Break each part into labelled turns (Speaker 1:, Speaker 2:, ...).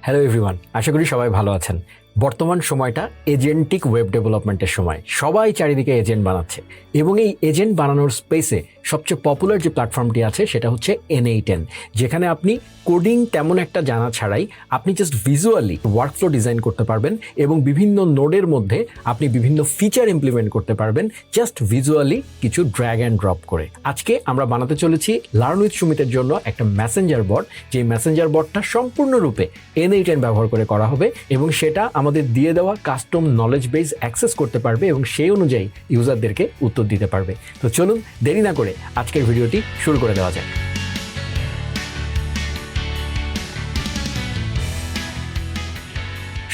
Speaker 1: Hello everyone, আশা করি সবাই ভালো আছেন। বর্তমান সময়টা এজেন্টিক ওয়েব ডেভেলপমেন্টের সময়। সবাই চারিদিকে এজেন্ট বানাচ্ছে এবং এই এজেন্ট বানানোর স্পেসে সবচেয়ে পপুলার যে প্ল্যাটফর্মটি আছে সেটা হচ্ছে N8N, যেখানে আপনি কোডিং তেমন একটা জানা ছাড়াই আপনি জাস্ট ভিজুয়ালি ওয়ার্কফ্লো ডিজাইন করতে পারবেন এবং বিভিন্ন নোডের মধ্যে আপনি বিভিন্ন ফিচার ইমপ্লিমেন্ট করতে পারবেন জাস্ট ভিজুয়ালি কিছু ড্র্যাগ অ্যান্ড ড্রপ করে। আজকে আমরা বানাতে চলেছি লার্ন উইথ সুমিতের জন্য একটা মেসেঞ্জার বট, যে মেসেঞ্জার বটটা সম্পূর্ণরূপে N8N ব্যবহার করে করা হবে এবং সেটা আমাদের দিয়ে দেওয়া কাস্টম নলেজ বেস অ্যাক্সেস করতে পারবে এবং সেই অনুযায়ী ইউজারদেরকে উত্তর দিতে পারবে। তো চলুন দেরি না করে আজকের ভিডিওটি শুরু করে দেওয়া যাক।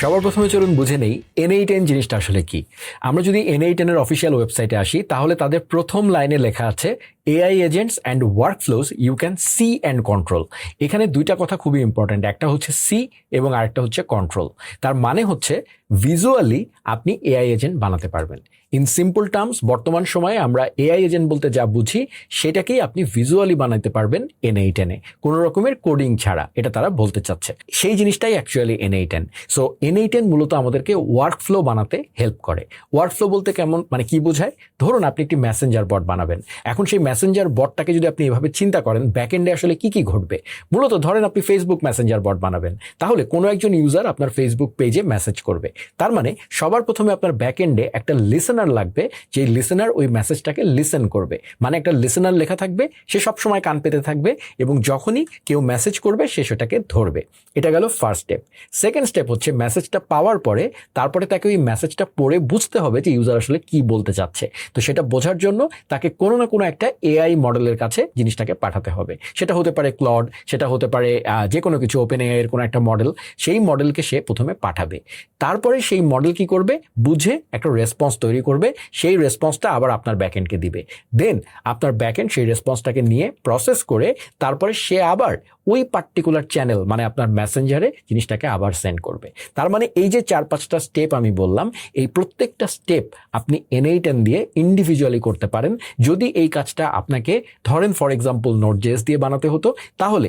Speaker 1: সবার প্রথমে চলুন বুঝে নেই N8N জিনিসটা আসলে কি। আমরা যদি N8N এর অফিসিয়াল ওয়েবসাইটে আসি তাহলে তাদের প্রথম লাইনে লেখা আছে AI agents and workflows you can see and control. এখানে দুইটা কথা খুবই ইম্পর্ট্যান্ট, একটা হচ্ছে সি এবং আরেকটা হচ্ছে কন্ট্রোল। তার মানে হচ্ছে ভিজুয়ালি আপনি AI এজেন্ট বানাতে পারবেন। ইন সিম্পল টার্মস বর্তমান সময়ে আমরা AI এজেন্ট বলতে যা বুঝি সেটাকেই আপনি ভিজুয়ালি বানাতে পারবেন N8N এ, কোনো রকমের কোডিং ছাড়া, এটা তারা বলতে চাচ্ছে। সেই জিনিসটাই অ্যাকচুয়ালি N8N। সো N8N মূলত আমাদেরকে ওয়ার্কফ্লো বানাতে হেল্প করে। ওয়ার্কফ্লো বলতে কেমন, মানে কি বোঝায়? ধরুন আপনি একটি মেসেঞ্জার বট বানাবেন। এখন সেই মেসেঞ্জার বটটাকে যদি আপনি এভাবে চিন্তা করেন ব্যাকএন্ডে আসলে কি কি ঘটবে, মূলত ধরেন আপনি ফেসবুক মেসেঞ্জার বট বানাবেন, তাহলে কোনো একজন ইউজার আপনার ফেসবুক পেজে মেসেজ করবে। তার মানে সবার প্রথমে আপনার ব্যাকএন্ডে একটা লিসেনার লাগবে, যে লিসেনার ওই মেসেজটাকে লিসেন করবে। মানে একটা লিসেনার লেখা থাকবে, সে সবসময় কান পেতে থাকবে এবং যখনই কেউ মেসেজ করবে সে সেটাকে ধরবে। এটা গেল ফার্স্ট স্টেপ। সেকেন্ড স্টেপ হচ্ছে মেসেজটা পাওয়ার পরে তারপরে তাকে ওই মেসেজটা পড়ে বুঝতে হবে যে ইউজার আসলে কি বলতে চাচ্ছে। তো সেটা বোঝার জন্য তাকে কোনো না কোনো একটা AI মডেলের কাছে জিনিসটাকে পাঠাতে হবে। সেটা হতে পারে ক্লড, সেটা হতে পারে যে কোনো কিছু, ওপেন AI এর কোনো একটা মডেল। সেই মডেলকে সে প্রথমে পাঠাবে, তারপরে সেই মডেল কি করবে, বুঝে একটা রেসপন্স তৈরি করবে, সেই রেসপন্সটা আবার আপনার ব্যাকএন্ডকে দিবে। দেন আপনার ব্যাকএন্ড সেই রেসপন্সটাকে নিয়ে প্রসেস করে তারপরে সে আবার ওই পার্টিকুলার চ্যানেল, মানে আপনার মেসেঞ্জারে জিনিসটাকে আবার সেন্ড করবে। তার মানে এই যে 4-5টা স্টেপ আমি বললাম, এই প্রত্যেকটা স্টেপ আপনি N8N দিয়ে ইন্ডিভিজুয়ালি করতে পারেন। যদি এই কাজটা আপনাকে ধরেন ফর এক্সাম্পল Node.js দিয়ে বানাতে হতো, তাহলে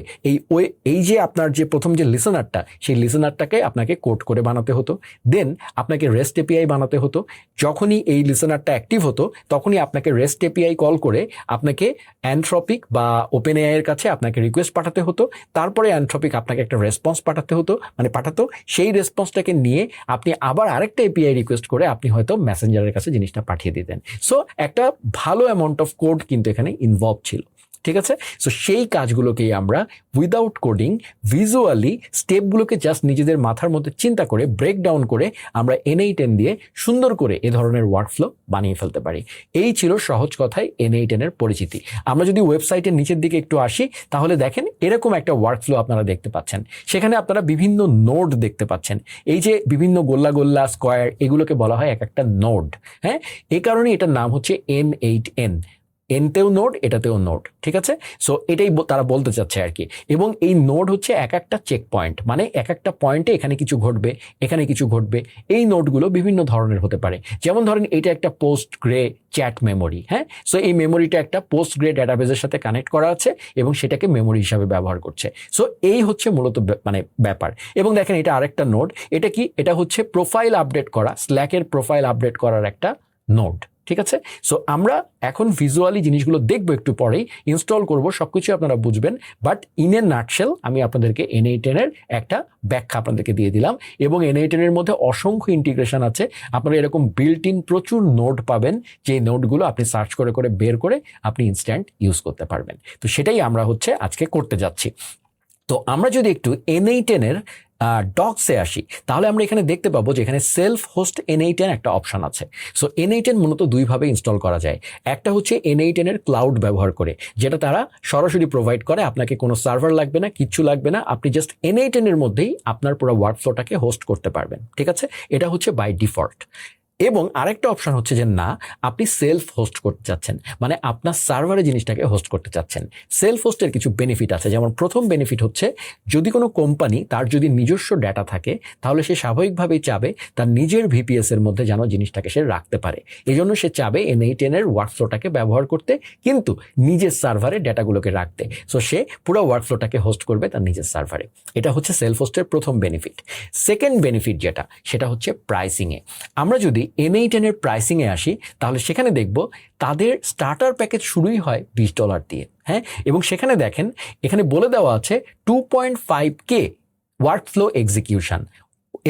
Speaker 1: এই যে আপনার যে প্রথম যে লিসেনারটা, সেই লিসেনারটাকে আপনাকে কোড করে বানাতে হতো। দেন আপনাকে REST API বানাতে হতো। যখনই এই লিসেনারটা অ্যাক্টিভ হতো তখনই আপনাকে REST API কল করে আপনাকে অ্যানথ্রপিক বা OpenAI এর কাছে আপনাকে রিকোয়েস্ট পাঠাতে হতো। তারপরে অ্যানথ্রপিক আপনাকে একটা রেসপন্স পাঠাতো। সেই রেসপন্সটাকে নিয়ে আপনি আবার আরেকটা API রিকোয়েস্ট করে আপনি হয়তো মেসেঞ্জারের কাছে জিনিসটা পাঠিয়ে দিতেন। সো একটা ভালো অ্যামাউন্ট অফ কোড কিন্তু এখানে ইনভলভ ছিল। ঠিক আছে? সো সেই কাজগুলোকেই আমরা উইদাউট কোডিং ভিজুয়ালি স্টেপগুলোকে জাস্ট নিজেদের মাথার মধ্যে চিন্তা করে ব্রেকডাউন করে আমরা N8N দিয়ে সুন্দর করে এ ধরনের ওয়ার্কফ্লো বানিয়ে ফেলতে পারি। এই ছিল সহজ কথায় N8N এর পরিচিতি। আমরা যদি ওয়েবসাইটের নিচের দিকে একটু আসি তাহলে দেখেন এরকম একটা ওয়ার্কফ্লো আপনারা দেখতে পাচ্ছেন। সেখানে আপনারা বিভিন্ন নোড দেখতে পাচ্ছেন। এই যে বিভিন্ন গোল্লা গোল্লা স্কোয়ার, এগুলোকে বলা হয় এক একটা নোড। হ্যাঁ, এই কারণে এটার নাম হচ্ছে N8N। এনতেও নোড, এটাতেও নোড। ঠিক আছে? সো এটাই তারা বলতে চাচ্ছে আর কি। এবং এই নোড হচ্ছে এক একটা চেক পয়েন্ট, মানে এক একটা পয়েন্টে এখানে কিছু ঘটবে, এখানে কিছু ঘটবে। এই নোডগুলো বিভিন্ন ধরনের হতে পারে। যেমন ধরেন এটা একটা পোস্টগ্রে চ্যাট মেমোরি। হ্যাঁ, সো এই মেমোরিটা একটা পোস্টগ্রে ডেটাবেজের সাথে কানেক্ট করা আছে এবং সেটাকে মেমোরি হিসাবে ব্যবহার করছে। সো এই হচ্ছে মূলত মানে ব্যাপার। এবং দেখেন এটা আরেকটা নোড। এটা কি? এটা হচ্ছে প্রোফাইল আপডেট করা, স্ল্যাকের প্রোফাইল আপডেট করার একটা নোড। ঠিক আছে? সো আমরা এখন ভিজুয়ালি জিনিসগুলো দেখবো, একটু পরেই ইনস্টল করব, সবকিছু আপনারা বুঝবেন। বাট ইন এ নাটশেল আমি আপনাদেরকে N8N এর একটা ব্যাখ্যা আপনাদেরকে দিয়ে দিলাম। এবং N8N এর মধ্যে অসংখ্য ইন্টিগ্রেশন আছে। আপনারা এরকম বিল্ট ইন প্রচুর নোড পাবেন, যে নোডগুলো আপনি সার্চ করে করে বের করে আপনি ইনস্ট্যান্ট ইউজ করতে পারবেন। তো সেটাই আমরা আজকে করতে যাচ্ছি। তো আমরা যদি একটু N8N এর ডক্সে আসি তাহলে আমরা এখানে দেখতে পাবো যে এখানে সেলফ হোস্ট N8N একটা অপশন আছে। সো N8N মূলত দুইভাবে ইনস্টল করা যায়। একটা হচ্ছে N8N এর ক্লাউড ব্যবহার করে, যেটা তারা সরাসরি প্রোভাইড করে, আপনাকে কোনো সার্ভার লাগবে না, কিচ্ছু লাগবে না, আপনি জাস্ট N8N এর মধ্যেই আপনার পুরো ওয়ার্কফ্লোটাকে হোস্ট করতে পারবেন। ঠিক আছে? এটা হচ্ছে বাই ডিফল্ট। এবং আরেকটা অপশন হচ্ছে যে না, আপনি সেলফ হোস্ট করতে চাচ্ছেন, মানে আপনার সার্ভারে জিনিসটাকে হোস্ট করতে চাচ্ছেন। সেলফ হোস্টের কিছু বেনিফিট আছে, যেমন প্রথম বেনিফিট হচ্ছে যদি কোনো কোম্পানি তার যদি নিজস্ব ডেটা থাকে তাহলে সে স্বাভাবিকভাবেই চাবে তার নিজের ভিপিএস এর মধ্যে যেন জিনিসটাকে সে রাখতে পারে। এই জন্য সে চাবে N8N এর ওয়ার্কফ্লোটাকে ব্যবহার করতে, কিন্তু নিজের সার্ভারে ডেটাগুলোকে রাখতে। সো সে পুরো ওয়ার্কফ্লোটাকে হোস্ট করবে তার নিজের সার্ভারে। এটা হচ্ছে সেলফ হোস্টের প্রথম বেনিফিট। সেকেন্ড বেনিফিট যেটা, সেটা হচ্ছে প্রাইসিংয়ে। আমরা যদি N8N এর প্রাইসিংয়ে আসি তাহলে সেখানে দেখব তাদের স্টার্টার প্যাকেজ শুরুই হয় $20 দিয়ে। হ্যাঁ, এবং সেখানে দেখেন এখানে বলে দেওয়া আছে 2.5K ওয়ার্কফ্লো এক্সিকিউশন।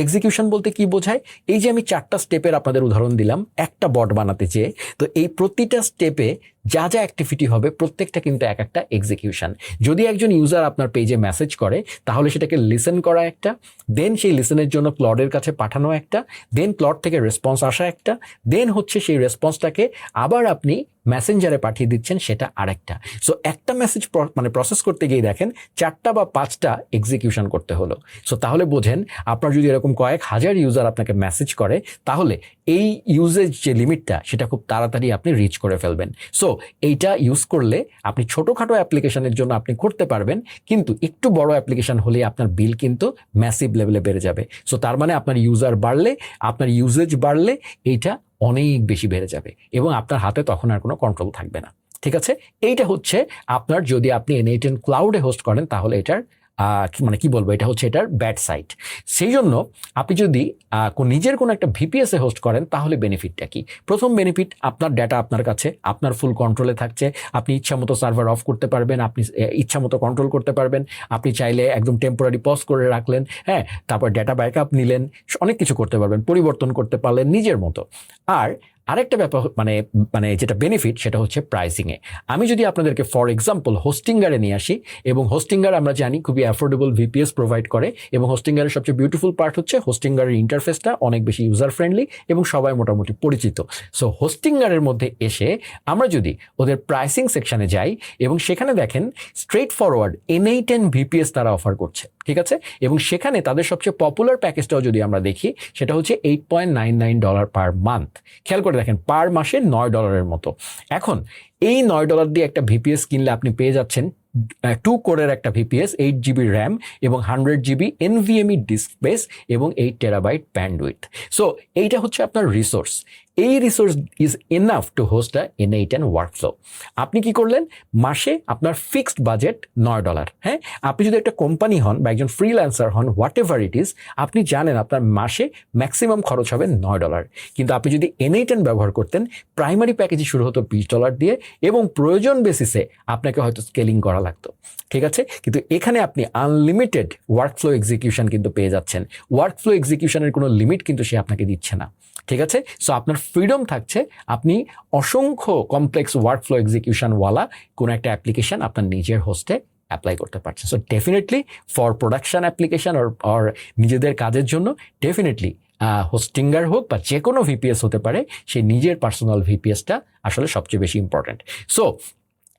Speaker 1: এক্সিকিউশন বলতে কি বোঝায়? এই যে আমি 4টা স্টেপের আপনাদের উদাহরণ দিলাম একটা বট বানাতে চেয়ে, তো এই প্রতিটা স্টেপে যা যা অ্যাক্টিভিটি হবে প্রত্যেকটা কিন্তু এক একটা এক্সিকিউশন। যদি একজন ইউজার আপনার পেজে মেসেজ করে তাহলে সেটাকে লিসেন করা একটা, দেন সেই লিসেনের জন্য ক্লডের কাছে পাঠানো একটা, দেন ক্লড থেকে রেসপন্স আসা একটা, দেন হচ্ছে সেই রেসপন্সটাকে আবার আপনি মেসেঞ্জারে পাঠিয়ে দিচ্ছেন সেটা আরেকটা। সো একটা মেসেজ মানে প্রসেস করতে গিয়ে দেখেন 4টা বা 5টা এক্সিকিউশন করতে হলো। সো তাহলে বোঝেন আপনার যদি এরকম কয়েক হাজার ইউজার আপনাকে মেসেজ করে তাহলে এই ইউজেজ যে লিমিটটা সেটা খুব তাড়াতাড়ি আপনি রিচ করে ফেলবেন। সো এইটা ইউজ করলে আপনি ছোটোখাটো অ্যাপ্লিকেশনের জন্য আপনি করতে পারবেন, কিন্তু একটু বড় অ্যাপ্লিকেশন হলে আপনার বিল কিন্তু ম্যাসিভ লেভেলে বেড়ে যাবে। সো তার মানে আপনার ইউজার বাড়লে, আপনার ইউজেজ বাড়লে এইটা অনেক বেশি বেড়ে যাবে এবং আপনার হাতে তখন আর কোনো কন্ট্রোল থাকবে না। ঠিক আছে, এইটা হচ্ছে আপনার, যদি আপনি N8N ক্লাউডে হোস্ট করেন তাহলে এটার মানে কি বলবো, এটা হচ্ছে এটার ব্যাড সাইড। সেই জন্য আপনি যদি নিজের কোনো একটা ভিপিএসে হোস্ট করেন তাহলে বেনিফিটটা কি? প্রথম বেনিফিট, আপনার ডেটা আপনার কাছে, আপনার ফুল কন্ট্রোলে থাকছে। আপনি ইচ্ছা মতো সার্ভার অফ করতে পারবেন, আপনি ইচ্ছা মতো কন্ট্রোল করতে পারবেন। আপনি চাইলে একদম টেম্পোরারি পজ করে রাখলেন, হ্যাঁ, তারপর ডেটা ব্যাকআপ নিলেন, অনেক কিছু করতে পারবেন, পরিবর্তন করতে পারলেন নিজের মতো। আর আরেকটা ব্যাপার মানে মানে যেটা বেনিফিট সেটা হচ্ছে প্রাইসিংয়ে। আমি যদি আপনাদেরকে ফর এক্সাম্পল হোস্টিঙ্গারে নিয়ে আসি, এবং হোস্টিঙ্গার আমরা জানি খুবই অ্যাফোর্ডেবল ভিপিএস প্রোভাইড করে, এবং হোস্টিঙ্গারের সবচেয়ে বিউটিফুল পার্ট হচ্ছে হোস্টিঙ্গারের ইন্টারফেসটা অনেক বেশি ইউজার ফ্রেন্ডলি এবং সবাই মোটামুটি পরিচিত। সো হোস্টিঙ্গারের মধ্যে এসে আমরা যদি ওদের প্রাইসিং সেকশনে যাই এবং সেখানে দেখেন স্ট্রেট ফরওয়ার্ড N8N ভিপিএস তারা অফার করছে, ঠিক আছে, এবং সেখানে তাদের সবচেয়ে পপুলার প্যাকেজটাও যদি আমরা দেখি সেটা হচ্ছে $8.99 পার মান্থ। খেয়াল করে দেখেন পার মাসে $9 মতো। এখন এই $9 দিয়ে একটা ভিপিএস কিনলে আপনি পেয়ে যাচ্ছেন 2 কোরের একটা ভিপিএস, 8GB র্যাম এবং 100GB NVMe ডিস্ক স্পেস এবং 8TB ব্যান্ডউইথ। সো এইটা হচ্ছে আপনার রিসোর্স। এই resource is enough to host a N8N workflow. আপনি কি করলেন, মাসে আপনার ফিক্সড বাজেট $9। হ্যাঁ, আপনি যদি একটা কোম্পানি হন বা একজন ফ্রিল্যান্সার হন, হোয়াট এভার ইট ইজ, আপনি জানেন আপনার মাসে ম্যাক্সিমাম খরচ হবে $9। কিন্তু আপনি যদি N8N ব্যবহার করতেন, প্রাইমারি প্যাকেজে শুরু হতো $20 দিয়ে এবং প্রয়োজন বেসিসে আপনাকে হয়তো স্কেলিং করা লাগতো। ঠিক আছে, কিন্তু এখানে আপনি আনলিমিটেড ওয়ার্কফ্লো এক্সিকিউশন কিন্তু পেয়ে যাচ্ছেন। ওয়ার্কফ্লো এক্সিকিউশনের কোনো লিমিট কিন্তু সে আপনাকে দিচ্ছে না। ঠিক আছে, সো আপনার ফ্রিডম থাকছে, আপনি অসংখ্য কমপ্লেক্স ওয়ার্কফ্লো এক্সিকিউশনওয়ালা কোনো একটা অ্যাপ্লিকেশন আপনার নিজের হোস্টে অ্যাপ্লাই করতে পারছেন। So definitely for production application or নিজেদের কাজের জন্য ডেফিনেটলি হোস্টিঙ্গার হোক বা যে কোনো ভিপিএস হতে পারে, সেই নিজের পার্সোনাল ভিপিএসটা আসলে সবচেয়ে বেশি ইম্পর্ট্যান্ট। সো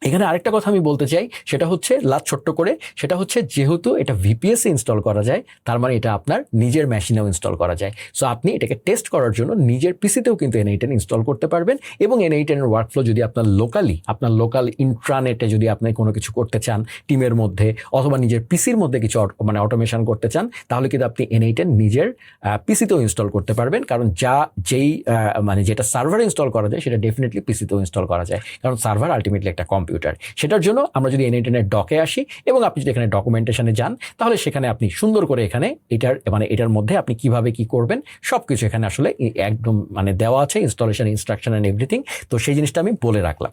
Speaker 1: এখানে আরেকটা কথা আমি বলতে চাই, সেটা হচ্ছে ছোট্ট করে, সেটা হচ্ছে যেহেতু এটা ভিপিএস ইনস্টল করা যায়, তার মানে এটা আপনার নিজের মেশিনেও ইনস্টল করা যায়। সো আপনি এটাকে টেস্ট করার জন্য নিজের পিসিতেও কিন্তু N8N ইনস্টল করতে পারবেন, এবং N8N এর ওয়ার্কফ্লো যদি আপনার লোকাল ইন্ট্রানেটে যদি আপনি কোনো কিছু করতে চান টিমের মধ্যে, অথবা নিজের পিসির মধ্যে কিছু মানে অটোমেশন করতে চান, তাহলে কিন্তু আপনি N8N নিজের পিসিতেও ইনস্টল করতে পারবেন। কারণ মানে যেটা সার্ভারে ইনস্টল করা যায় সেটা ডেফিনেটলি পিসিতেও ইনস্টল করা যায়, কারণ সার্ভার আলটিমেটলি একটা কম্পিউটার। সেটার জন্য আমরা যদি N8N এর ডকে আসি এবং আপনি যদি এখানে ডকুমেন্টেশনে যান, তাহলে সেখানে আপনি সুন্দর করে এখানে এটার মধ্যে আপনি কিভাবে কি করবেন সবকিছু এখানে আসলে একদম মানে দেওয়া আছে, ইনস্টলেশন ইনস্ট্রাকশন এন্ড এভরিথিং। তো সেই জিনিসটা আমি বলে রাখলাম।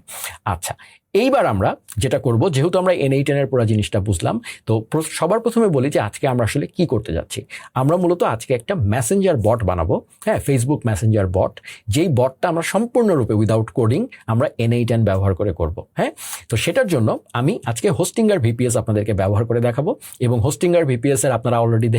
Speaker 1: আচ্ছা, এইবার আমরা যেটা করব, যেহেতু আমরা N8N এর পুরো জিনিসটা বুঝলাম, তো সবার প্রথমে বলি যে আজকে আমরা আসলে কি করতে যাচ্ছি। আমরা মূলত আজকে একটা মেসেঞ্জার বট বানাবো, হ্যাঁ, ফেসবুক মেসেঞ্জার বট, যেই বটটা আমরা সম্পূর্ণরূপে উইদাউট কোডিং আমরা N8N ব্যবহার করে করব। হ্যাঁ, তো সেটার জন্য আমি আজকে হোস্টিঙ্গার ভিপিএস আপনাদেরকে ব্যবহার করে দেখাবো, এবং হোস্টিঙ্গার ভিপিএস এর আপনারা অলরেডি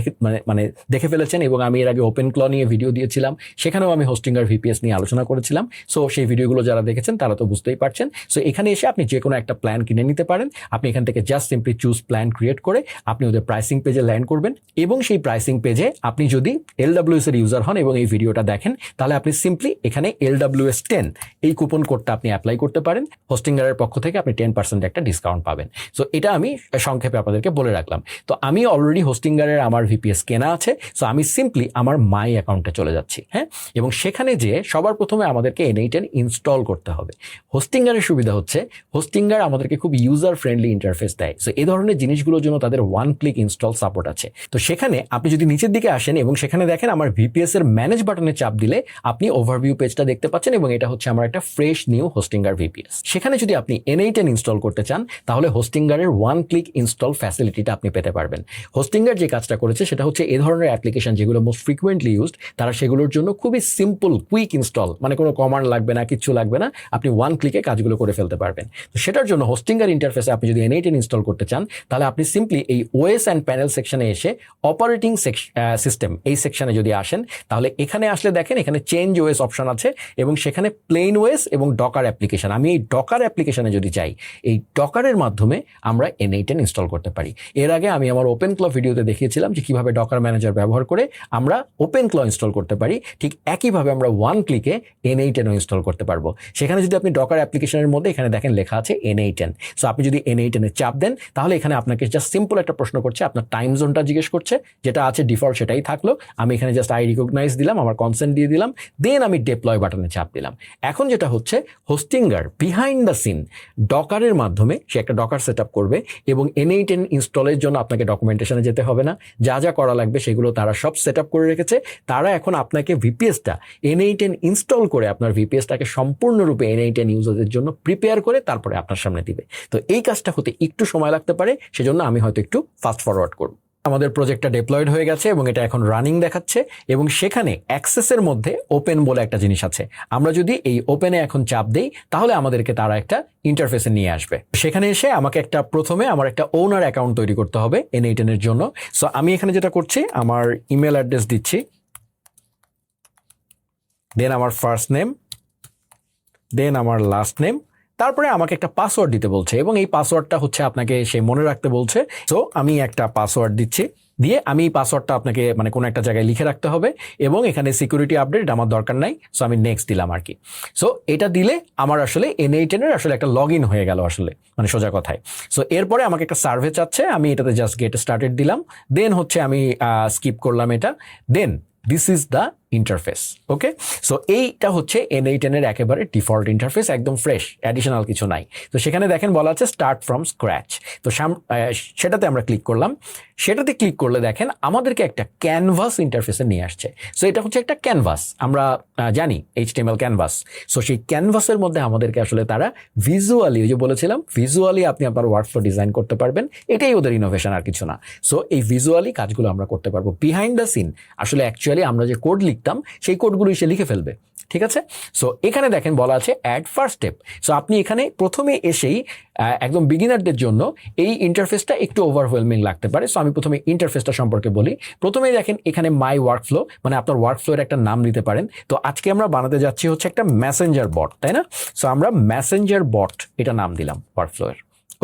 Speaker 1: দেখে ফেলেছেন, এবং আমি এর আগে ওপেন ক্ল নিয়ে ভিডিও দিয়েছিলাম, সেখানেও আমি হোস্টিঙ্গার ভিপিএস নিয়ে আলোচনা করেছিলাম। সো সেই ভিডিওগুলো যারা দেখেছেন তারা তো বুঝতেই পারছেন। সো এখানে এসে আপনি যে কোনো একটা প্ল্যান কিনে নিতে পারেন। আপনি এখান থেকে just simply choose plan create করে আপনি ওদের প্রাইসিং পেজে ল্যান্ড করবেন, এবং সেই প্রাইসিং পেজে আপনি যদি LWS এর ইউজার হন এবং এই ভিডিওটা দেখেন, তাহলে আপনি সিম্পলি এখানে LWS10 এই কুপন কোডটা আপনি অ্যাপ্লাই করতে পারেন। হোস্টিংগারের পক্ষ থেকে আপনি 10% একটা ডিসকাউন্ট পাবেন। সো এটা আমি সংক্ষেপে আপনাদেরকে বলে রাখলাম। তো আমি অলরেডি হোস্টিংগারের আমার VPS কেনা আছে, সো আমি সিম্পলি আমার মাই অ্যাকাউন্টে চলে যাচ্ছি, হ্যাঁ, এবং সেখানে যে সবার প্রথমে আমাদেরকে n8n ইনস্টল করতে হবে। হোস্টিংগারের সুবিধা হচ্ছে হোস্টিংগার আমাদেরকে খুব ইউজার ফ্রেন্ডলি ইন্টারফেস দেয়। সো এই ধরনের জিনিসগুলোর জন্য তাদের ওয়ান ক্লিক ইনস্টল সাপোর্ট আছে। তো সেখানে আপনি যদি নিচের দিকে আসেন এবং সেখানে দেখেন আমার VPS এর ম্যানেজ বাটনে চাপ দিলে আপনি ওভারভিউ পেজটা দেখতে পাচ্ছেন, এবং এটা হচ্ছে আমার একটা ফ্রেশ নিউ হোস্টিংগার VPS। সেখানে যদি আপনি n8n ইনস্টল করতে চান তাহলে হোস্টিংগারের ওয়ান ক্লিক ইনস্টল ফ্যাসিলিটিটা আপনি পেতে পারবেন। হোস্টিংগার যে কাজটা করেছে সেটা হচ্ছে এই ধরনের অ্যাপ্লিকেশন যেগুলো মোস্ট ফ্রিকুয়েন্টলি ইউজড, তারা সেগুলোর জন্য খুবই সিম্পল কুইক ইনস্টল, মানে কোনো কমান্ড লাগবে না, কিচ্ছু লাগবে না, আপনি ওয়ান ক্লিকে কাজগুলো করে ফেলতে পারবেন। তো সেটার জন্য হোস্টিংগার ইন্টারফেসে আপনি যদি n8n ইনস্টল করতে চান তাহলে আপনি সিম্পলি এই OS অ্যান্ড প্যানেল সেকশনে এসে অপারেটিং সিস্টেম এই সেকশনে যদি আসেন, তাহলে এখানে আসলে দেখেন এখানে চেঞ্জ OS অপশন আছে এবং সেখানে প্লেন OS এবং ডকার অ্যাপ্লিকেশন। আমি এই ডকার অ্যাপ্লিকেশনে যদি যাই, এই ডকারের মাধ্যমে আমরা n8n ইনস্টল করতে পারি। এর আগে আমি আমার ওপেনক্ল ভিডিওতে দেখিয়েছিলাম যে কিভাবে ডকার ম্যানেজার ব্যবহার করে আমরা ওপেনক্ল ইনস্টল করতে পারি। ঠিক একইভাবে আমরা ওয়ান ক্লিকে n8n ইনস্টল করতে পারবো। সেখানে যদি আপনি ডকার অ্যাপ্লিকেশনের মধ্যে এখানে দেখেন লেখা আছে n8n, সো আপনি যদি n8n এ চাপ দেন তাহলে এখানে আপনাকে জাস্ট সিম্পল একটা প্রশ্ন করছে, আপনার টাইম জোনটা জিজ্ঞেস করছে, যেটা আছে ডিফল্ট সেটাই থাকলো। আমি এখানে জাস্ট আই রিকগনাইজ দিলাম, আমার কনসেন্ট দিয়ে দিলাম, দেন আমি ডিপ্লয় বাটনে চাপ দিলাম। এখন যেটা হচ্ছে হোস্টিংগার বিহাইন্ড দ্য সিন ডকারের মাধ্যমে সে একটা ডকার সেট আপ করবে, এবং n8n ইনস্টলের জন্য আপনাকে ডকুমেন্টেশনে যেতে হবে না, যা যা করা লাগবে সেগুলো তারা সব সেট আপ করে রেখেছে। তারা এখন আপনাকে VPSটা n8n ইনস্টল করে আপনার VPSটাকে সম্পূর্ণরূপে n8n ইউজারদের জন্য প্রিপেয়ার করে তারপরে আপনার সামনে দিবে। তো এই কাজটা হতে একটু সময় লাগতে পারে, সেজন্য আমি হয়তো একটু ফাস্ট ফরওয়ার্ড করব। আমাদের প্রজেক্টটা ডিপ্লয়েড হয়ে গেছে এবং এটা এখন রানিং দেখাচ্ছে, এবং সেখানে অ্যাক্সেসের মধ্যে ওপেন বলে একটা জিনিস আছে। আমরা যদি এই ওপেনে এখন চাপ দেই তাহলে আমাদেরকে তারা একটা ইন্টারফেসে নিয়ে আসবে। সেখানে এসে আমাকে প্রথমে আমার একটা ওনার অ্যাকাউন্ট তৈরি করতে হবে n8n এর জন্য। সো আমি এখানে যেটা করছি, আমার ইমেল অ্যাড্রেস দিচ্ছি, দেন আমার ফার্স্ট নেম, দেন আমার লাস্ট নেম, তারপরে আমাকে একটা পাসওয়ার্ড দিতে বলছে, এবং এই পাসওয়ার্ডটা হচ্ছে আপনাকে সে মনে রাখতে বলছে। সো আমি একটা পাসওয়ার্ড দিচ্ছি, দিয়ে আমি এই পাসওয়ার্ডটা আপনাকে মানে কোনো একটা জায়গায় লিখে রাখতে হবে, এবং এখানে সিকিউরিটি আপডেট আমার দরকার নাই, সো আমি নেক্সট দিলাম আর কি। সো এটা দিলে আমার আসলে n8n এর আসলে একটা লগ ইন হয়ে গেল আসলে, মানে সোজা কথায়। সো এরপরে আমাকে একটা সার্ভে চাচ্ছে, আমি এটাতে জাস্ট গেট স্টার্টেড দিলাম, দেন হচ্ছে আমি স্কিপ করলাম এটা, then this is the interface. Okay, so এইটা হচ্ছে n8n এর একেবারে ডিফল্ট ইন্টারফেস, একদম ফ্রেশ, অ্যাডিশনাল কিছু নাই। তো সেখানে দেখেন বলা আছে স্টার্ট ফ্রম স্ক্র্যাচ। তো সেটাতে আমরা ক্লিক করলাম। সেটাতে ক্লিক করলে দেখেন আমাদেরকে একটা ক্যানভাস ইন্টারফেসে নিয়ে আসছে। সো এটা হচ্ছে একটা ক্যানভাস, আমরা জানি HTML ক্যানভাস। সো সেই ক্যানভাসের মধ্যে আমাদেরকে আসলে তারা ভিজুয়ালি, ওই যে বলেছিলাম ভিজুয়ালি আপনি আপনার ওয়ার্কফ্লো ডিজাইন করতে পারবেন, এটাই ওদের ইনোভেশন, আর কিছু না। সো এই ভিজুয়ালি কাজগুলো আমরা করতে পারবো। বিহাইন্ড দ্য সিন আসলে অ্যাকচুয়ালি আমরা যে কোড লিখতাম সেই কোডগুলো সে লিখে ফেলবে, ঠিক আছে। সো এখানে দেখেন বলা আছে অ্যাড ফার্স্ট স্টেপ। সো আপনি এখানে প্রথমে এসেই একদম বিগিনারদের জন্য এই ইন্টারফেসটা একটু ওভারওয়েলমিং লাগতে পারে। সো আমি প্রথমে ইন্টারফেসটা সম্পর্কে বলি। প্রথমেই দেখেন এখানে মাই ওয়ার্কফ্লো, মানে আপনার ওয়ার্কফ্লোর একটা নাম দিতে পারেন। তো আজকে আমরা বানাতে যাচ্ছি হচ্ছে একটা মেসেঞ্জার বট, তাই না? সো আমরা মেসেঞ্জার বট এটা নাম দিলাম ওয়ার্কফ্লোর।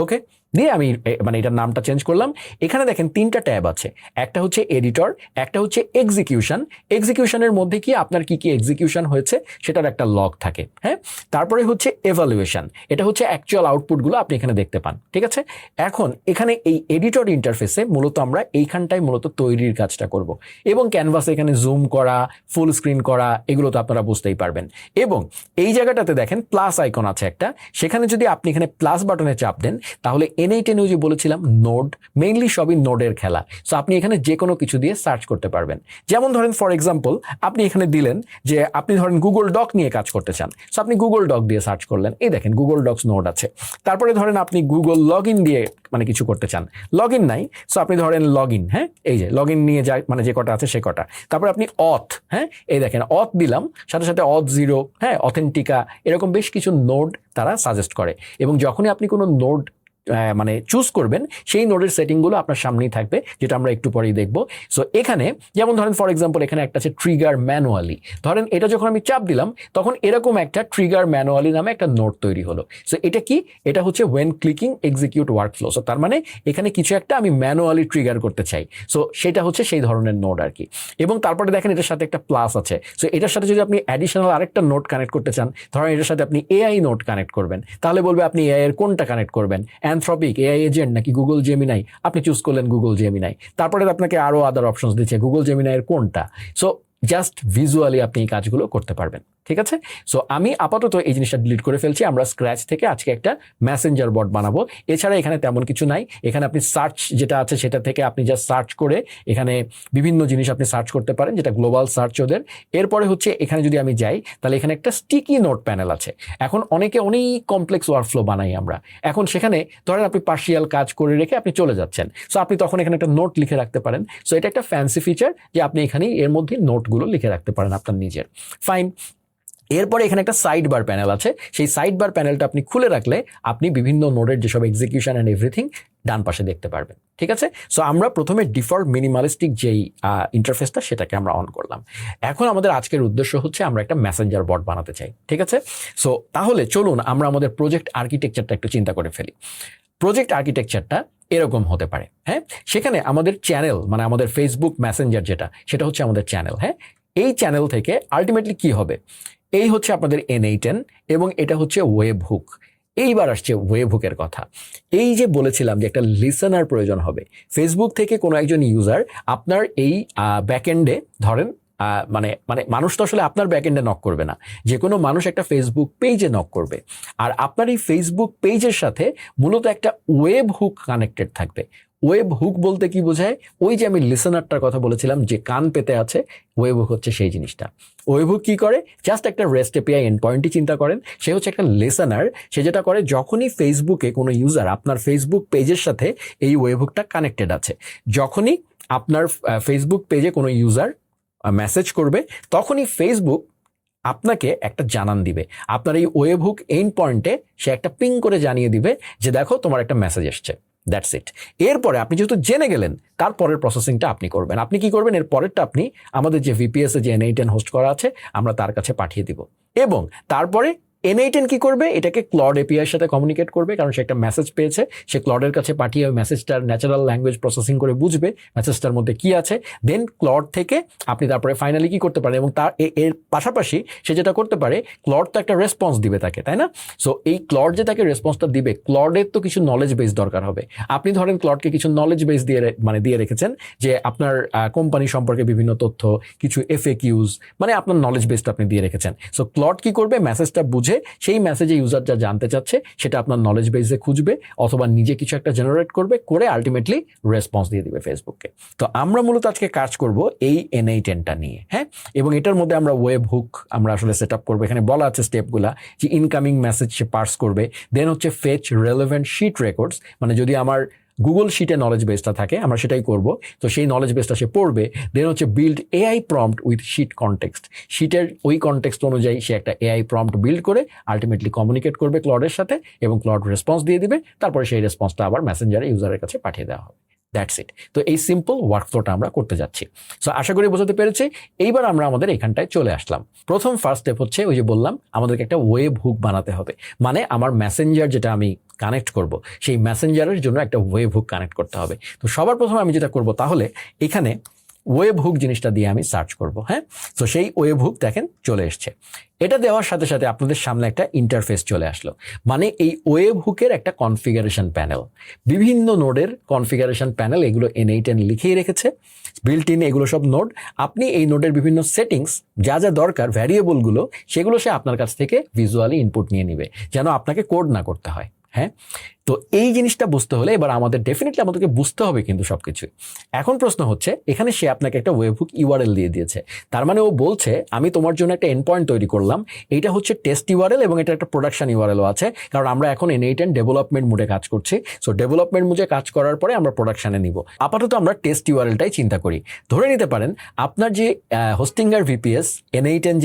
Speaker 1: ওকে, দিয়ে আমি মানে এটার নামটা চেঞ্জ করলাম। এখানে দেখেন তিনটা ট্যাব আছে, একটা হচ্ছে এডিটর, একটা হচ্ছে এক্সিকিউশন। এক্সিকিউশনের মধ্যে কি আপনার কি কি এক্সিকিউশন হয়েছে সেটার একটা লগ থাকে, হ্যাঁ। তারপরে হচ্ছে এভালুয়েশন, এটা হচ্ছে অ্যাকচুয়াল আউটপুটগুলো আপনি এখানে দেখতে পান, ঠিক আছে। এখন এখানে এই এডিটর ইন্টারফেসে মূলত আমরা এইখানটায় মূলত তৈরির কাজটা করব, এবং ক্যানভাসে এখানে জুম করা, ফুল স্ক্রিন করা, এগুলো তো আপনারা বুঝতেই পারবেন। এবং এই জায়গাটাতে দেখেন প্লাস আইকন আছে একটা, সেখানে যদি আপনি এখানে প্লাস বাটনে চাপ দেন তাহলে n8n যে বলেছিলাম নোড, মেইনলি সবই নোডের খেলা। সো আপনি এখানে যে কোনো কিছু দিয়ে সার্চ করতে পারবেন। যেমন ধরেন ফর এক্সাম্পল আপনি এখানে দিলেন যে আপনি ধরেন গুগল ডক নিয়ে কাজ করতে চান, সো আপনি গুগল ডক দিয়ে সার্চ করলেন, এই দেখেন গুগল ডকস নোড আছে। তারপরে ধরেন আপনি গুগল লগ ইন দিয়ে মানে কিছু করতে চান, লগ ইন নাই, সো আপনি ধরেন লগ ইন, হ্যাঁ, এই যে লগ ইন নিয়ে যায় মানে যে কটা আছে সে কটা। তারপরে আপনি অথ, হ্যাঁ, এই দেখেন অথ দিলাম, সাথে সাথে অথ 0, হ্যাঁ, অথেন্টিকা, এরকম বেশ কিছু নোড তারা সাজেস্ট করে। এবং যখনই আপনি কোনো নোড মানে চুজ করবেন সেই নোডের সেটিংগুলো আপনার সামনেই থাকবে, যেটা আমরা একটু পরেই দেখব। সো এখানে যেমন ধরেন ফর এক্সাম্পল এখানে একটা আছে ট্রিগার ম্যানুয়ালি। ধরেন এটা যখন আমি চাপ দিলাম তখন এরকম একটা ট্রিগার ম্যানুয়ালি নামে একটা নোড তৈরি হলো। সো এটা কি? এটা হচ্ছে when clicking execute workflow. So তার মানে এখানে কিছু একটা আমি ম্যানুয়ালি ট্রিগার করতে চাই। সো সেটা হচ্ছে সেই ধরনের নোড আর কি। এবং তারপরে দেখেন এটার সাথে একটা প্লাস আছে। সো এটার সাথে যদি আপনি অ্যাডিশনাল আরেকটা নোড কানেক্ট করতে চান, ধরেন এটার সাথে আপনি এআই নোড কানেক্ট করবেন, তাহলে বলবে আপনি এআই এর কোনটা কানেক্ট করবেন, অ্যানথ্রপিক, এআই এজেন্ট নাকি গুগল জেমিনাই। আপনি চুজ করলেন গুগল জেমিনাই। তারপরে আপনাকে আরো আদার অপশনস দিচ্ছে গুগল জেমিনাই এর কোনটা। সো জাস্ট ভিজুয়ালি আপনি এই কাজগুলো করতে পারবেন। ঠিক আছে? সো আমি আপাতত এই জিনিসটা ডিলিট করে ফেলছি। আমরা স্ক্র্যাচ থেকে আজকে একটা মেসেঞ্জার বট বানাবো। এছাড়া এখানে তেমন কিছু নাই। এখানে আপনি সার্চ যেটা আছে সেটা থেকে আপনি জাস্ট সার্চ করে এখানে বিভিন্ন জিনিস আপনি সার্চ করতে পারেন, যেটা গ্লোবাল সার্চ ওদের। এরপরে হচ্ছে এখানে যদি আমি যাই তাহলে এখানে একটা স্টিকি নোট প্যানেল আছে। এখন অনেক কমপ্লেক্স ওয়ার্কফ্লো বানাই আমরা। এখন সেখানে ধরেন আপনি পার্শিয়াল কাজ করে রেখে আপনি চলে যাচ্ছেন। সো আপনি তখন এখানে একটা নোট লিখে রাখতে পারেন। সো এটা একটা ফ্যান্সি ফিচার যে আপনি এখানে এর মধ্যে নোটগুলো লিখে রাখতে পারেন আপনার নিজের। ফাইন। এরপরে এখানে একটা সাইড বার প্যানেল আছে। সেই সাইড বার প্যানেলটা আপনি খুলে রাখলে আপনি বিভিন্ন নোডের যেসব এক্সিকিউশন অ্যান্ড এভরিথিং ডান পাশে দেখতে পারবেন। ঠিক আছে? সো আমরা প্রথমে ডিফল্ট মিনিমালিস্টিক যেই ইন্টারফেসটা সেটাকে আমরা অন করলাম। এখন আমাদের আজকের উদ্দেশ্য হচ্ছে আমরা একটা মেসেঞ্জার বট বানাতে চাই। ঠিক আছে? সো তাহলে চলুন আমরা আমাদের প্রজেক্ট আর্কিটেকচারটা একটু চিন্তা করে ফেলি। প্রজেক্ট আর্কিটেকচারটা এরকম হতে পারে। হ্যাঁ, সেখানে আমাদের চ্যানেল মানে আমাদের ফেসবুক মেসেঞ্জার যেটা, সেটা হচ্ছে আমাদের চ্যানেল। হ্যাঁ, এই চ্যানেল থেকে আলটিমেটলি কি হবে? এই হচ্ছে আপনাদের N8N এবং এটা হচ্ছে ওয়েব হুক। এইবার আসছে ওয়েব হুকের কথা। এই যে বলেছিলাম যে একটা লিসেনার প্রয়োজন হবে। ফেসবুক থেকে কোনো একজন ইউজার আপনার এই ব্যাকএন্ডে ধরেন মানে মানে মানুষ তো আসলে আপনার ব্যাকএন্ডে নক করবে না, যে কোনো মানুষ একটা ফেসবুক পেজে নক করবে। আর আপনার এই ফেসবুক পেজের সাথে মূলত একটা ওয়েব হুক কানেক্টেড থাকবে। ওয়েব হুক বলতে কি বোঝায়? ওই যে আমি লিসেনারটার কথা বলেছিলাম যে কান পেতে আছে, ওয়েব হুক হচ্ছে সেই জিনিসটা। ওয়েব হুক কি করে? জাস্ট একটা রেস্ট এপিআই এন্ড পয়েন্টই চিন্তা করেন। সে হচ্ছে একটা লিসেনার। সে যেটা করে যখনই ফেসবুকে কোনো ইউজার আপনার ফেসবুক পেজের সাথে এই ওয়েব হুকটা কানেক্টেড আছে, যখনই আপনার ফেসবুক পেজে কোনো ইউজার মেসেজ করবে তখনই ফেসবুক আপনাকে একটা জানান দিবে। আপনার এই ওয়েব হুক এন্ড পয়েন্টে সে একটা পিং করে জানিয়ে দিবে যে দেখো তোমার একটা মেসেজ এসছে। That's it. এরপরে আপনি যেহেতু জেনে গেলেন, তারপরের প্রসেসিংটা আপনি করবেন। আপনি কি করবেন? এর পরেরটা আপনি আমাদের যে VPS এ যে N8N হোস্ট করা আছে আমরা তার কাছে পাঠিয়ে দিব এবং তারপরে N8N কি করবে? এটাকে ক্লড এপিআই এর সাথে কমিউনিকেট করবে, কারণ সে একটা মেসেজ পেয়েছে। সে ক্লডের কাছে পাঠিয়ে ওই মেসেজটার ন্যাচারাল ল্যাঙ্গুয়েজ প্রসেসিং করে বুঝবে মেসেজটার মধ্যে কি আছে। দেন ক্লড থেকে আপনি তারপরে ফাইনালি কি করতে পারেন, এবং তার এর পাশাপাশি সে যেটা করতে পারে, ক্লড তো একটা রেসপন্স দিবে তাকে, তাই না? সো এই ক্লড যে তাকে রেসপন্সটা দিবে, ক্লডের তো কিছু নলেজ বেস দরকার হবে। আপনি ধরেন ক্লডকে কিছু নলেজ বেস দিয়ে রেখেছেন যে আপনার কোম্পানি সম্পর্কে বিভিন্ন তথ্য, কিছু FAQs, মানে আপনার নলেজ বেসটা আপনি দিয়ে রেখেছেন। সো ক্লড কি করবে? মেসেজটা বুঝে সেই মেসেজে ইউজার যা জানতে চাচ্ছে সেটা আপনার নলেজ বেসে খুঁজবে অথবা নিজে কিছু একটা জেনারেট করবে, করে আলটিমেটলি রেসপন্স দিয়ে দিবে ফেসবুককে। তো আমরা মূলত আজকে কাজ করব এই N8N-টা নিয়ে। হ্যাঁ, এবং এটার মধ্যে আমরা ওয়েব হুক আমরা আসলে সেট আপ করবো। এখানে বলা আছে স্টেপগুলা যে ইনকামিং মেসেজ সে পার্স করবে, দেন হচ্ছে ফেচ রেলেভেন্ট শিট রেকর্ডস, মানে যদি আমার গুগল শিটে নলেজ বেসটা থাকে আমরা সেটাই করব। তো সেই নলেজ বেসটা সে পড়বে। দেন হচ্ছে build AI prompt with sheet context. শিটের ওই কনটেক্সট অনুযায়ী সে একটা AI প্রম্পট বিল্ড করে আলটিমেটলি কমিউনিকেট করবে ক্লডের সাথে এবং ক্লড রেসপন্স দিয়ে দিবে। তারপরে সেই রেসপন্সটা আবার মেসেঞ্জারে ইউজারের কাছে পাঠিয়ে দেওয়া হবে। That's it. তো এই সিম্পল ওয়ার্কফ্লোটা আমরা করতে যাচ্ছি। সো আশা করি বোঝাতে পেরেছি। এইবার আমরা আমাদের এখানটায় চলে আসলাম। প্রথম ফার্স্ট স্টেপ হচ্ছে ওই যে বললাম আমাদেরকে একটা ওয়েব হুক বানাতে হবে। মানে আমার মেসেঞ্জার যেটা আমি কানেক্ট করব, সেই মেসেঞ্জারের জন্য একটা ওয়েব হুক কানেক্ট করতে হবে। তো সবার প্রথমে আমি যেটা করব, তাহলে এখানে ওয়েব হুক জিনিসটা দিয়ে আমি সার্চ করব। হ্যাঁ, তো সেই ওয়েব হুক দেখেন চলে এসছে। এটা দেওয়ার সাথে সাথে আপনাদের সামনে একটা ইন্টারফেস চলে আসলো। মানে এই ওয়েব হুকের একটা কনফিগারেশন প্যানেল, বিভিন্ন নোডের কনফিগারেশন প্যানেল, এগুলো N8N লিখেই রেখেছে বিল্ট ইন। এগুলো সব নোড। আপনি এই নোডের বিভিন্ন সেটিংস যা যা দরকার ভ্যারিয়েবলগুলো, সেগুলো সে আপনার কাছ থেকে ভিজুয়ালি ইনপুট নিয়ে নিবে, যেন আপনাকে কোড না করতে হয়। হ্যাঁ, তো এই জিনিসটা বুঝতে হলে এবার আমাদেরকে বুঝতে হবে কিন্তু সবকিছু। এখন প্রশ্ন হচ্ছে, এখানে সে আপনাকে একটা ওয়েবহুক URL দিয়ে দিয়েছে। তার মানে ও বলছে আমি তোমার জন্য একটা এন্ড পয়েন্ট তৈরি করলাম, এটা হচ্ছে টেস্ট URL এবং এটা একটা প্রোডাকশন URLও আছে, কারণ আমরা এখন N8N ডেভেলপমেন্ট মোডে কাজ করছি। সো ডেভেলপমেন্ট মোডে কাজ করার পরে আমরা প্রোডাকশনে নিব। আপাতত আমরা টেস্ট URLটাই চিন্তা করি। ধরে নিতে পারেন আপনার যে হোস্টিঙ্গার VPS N8N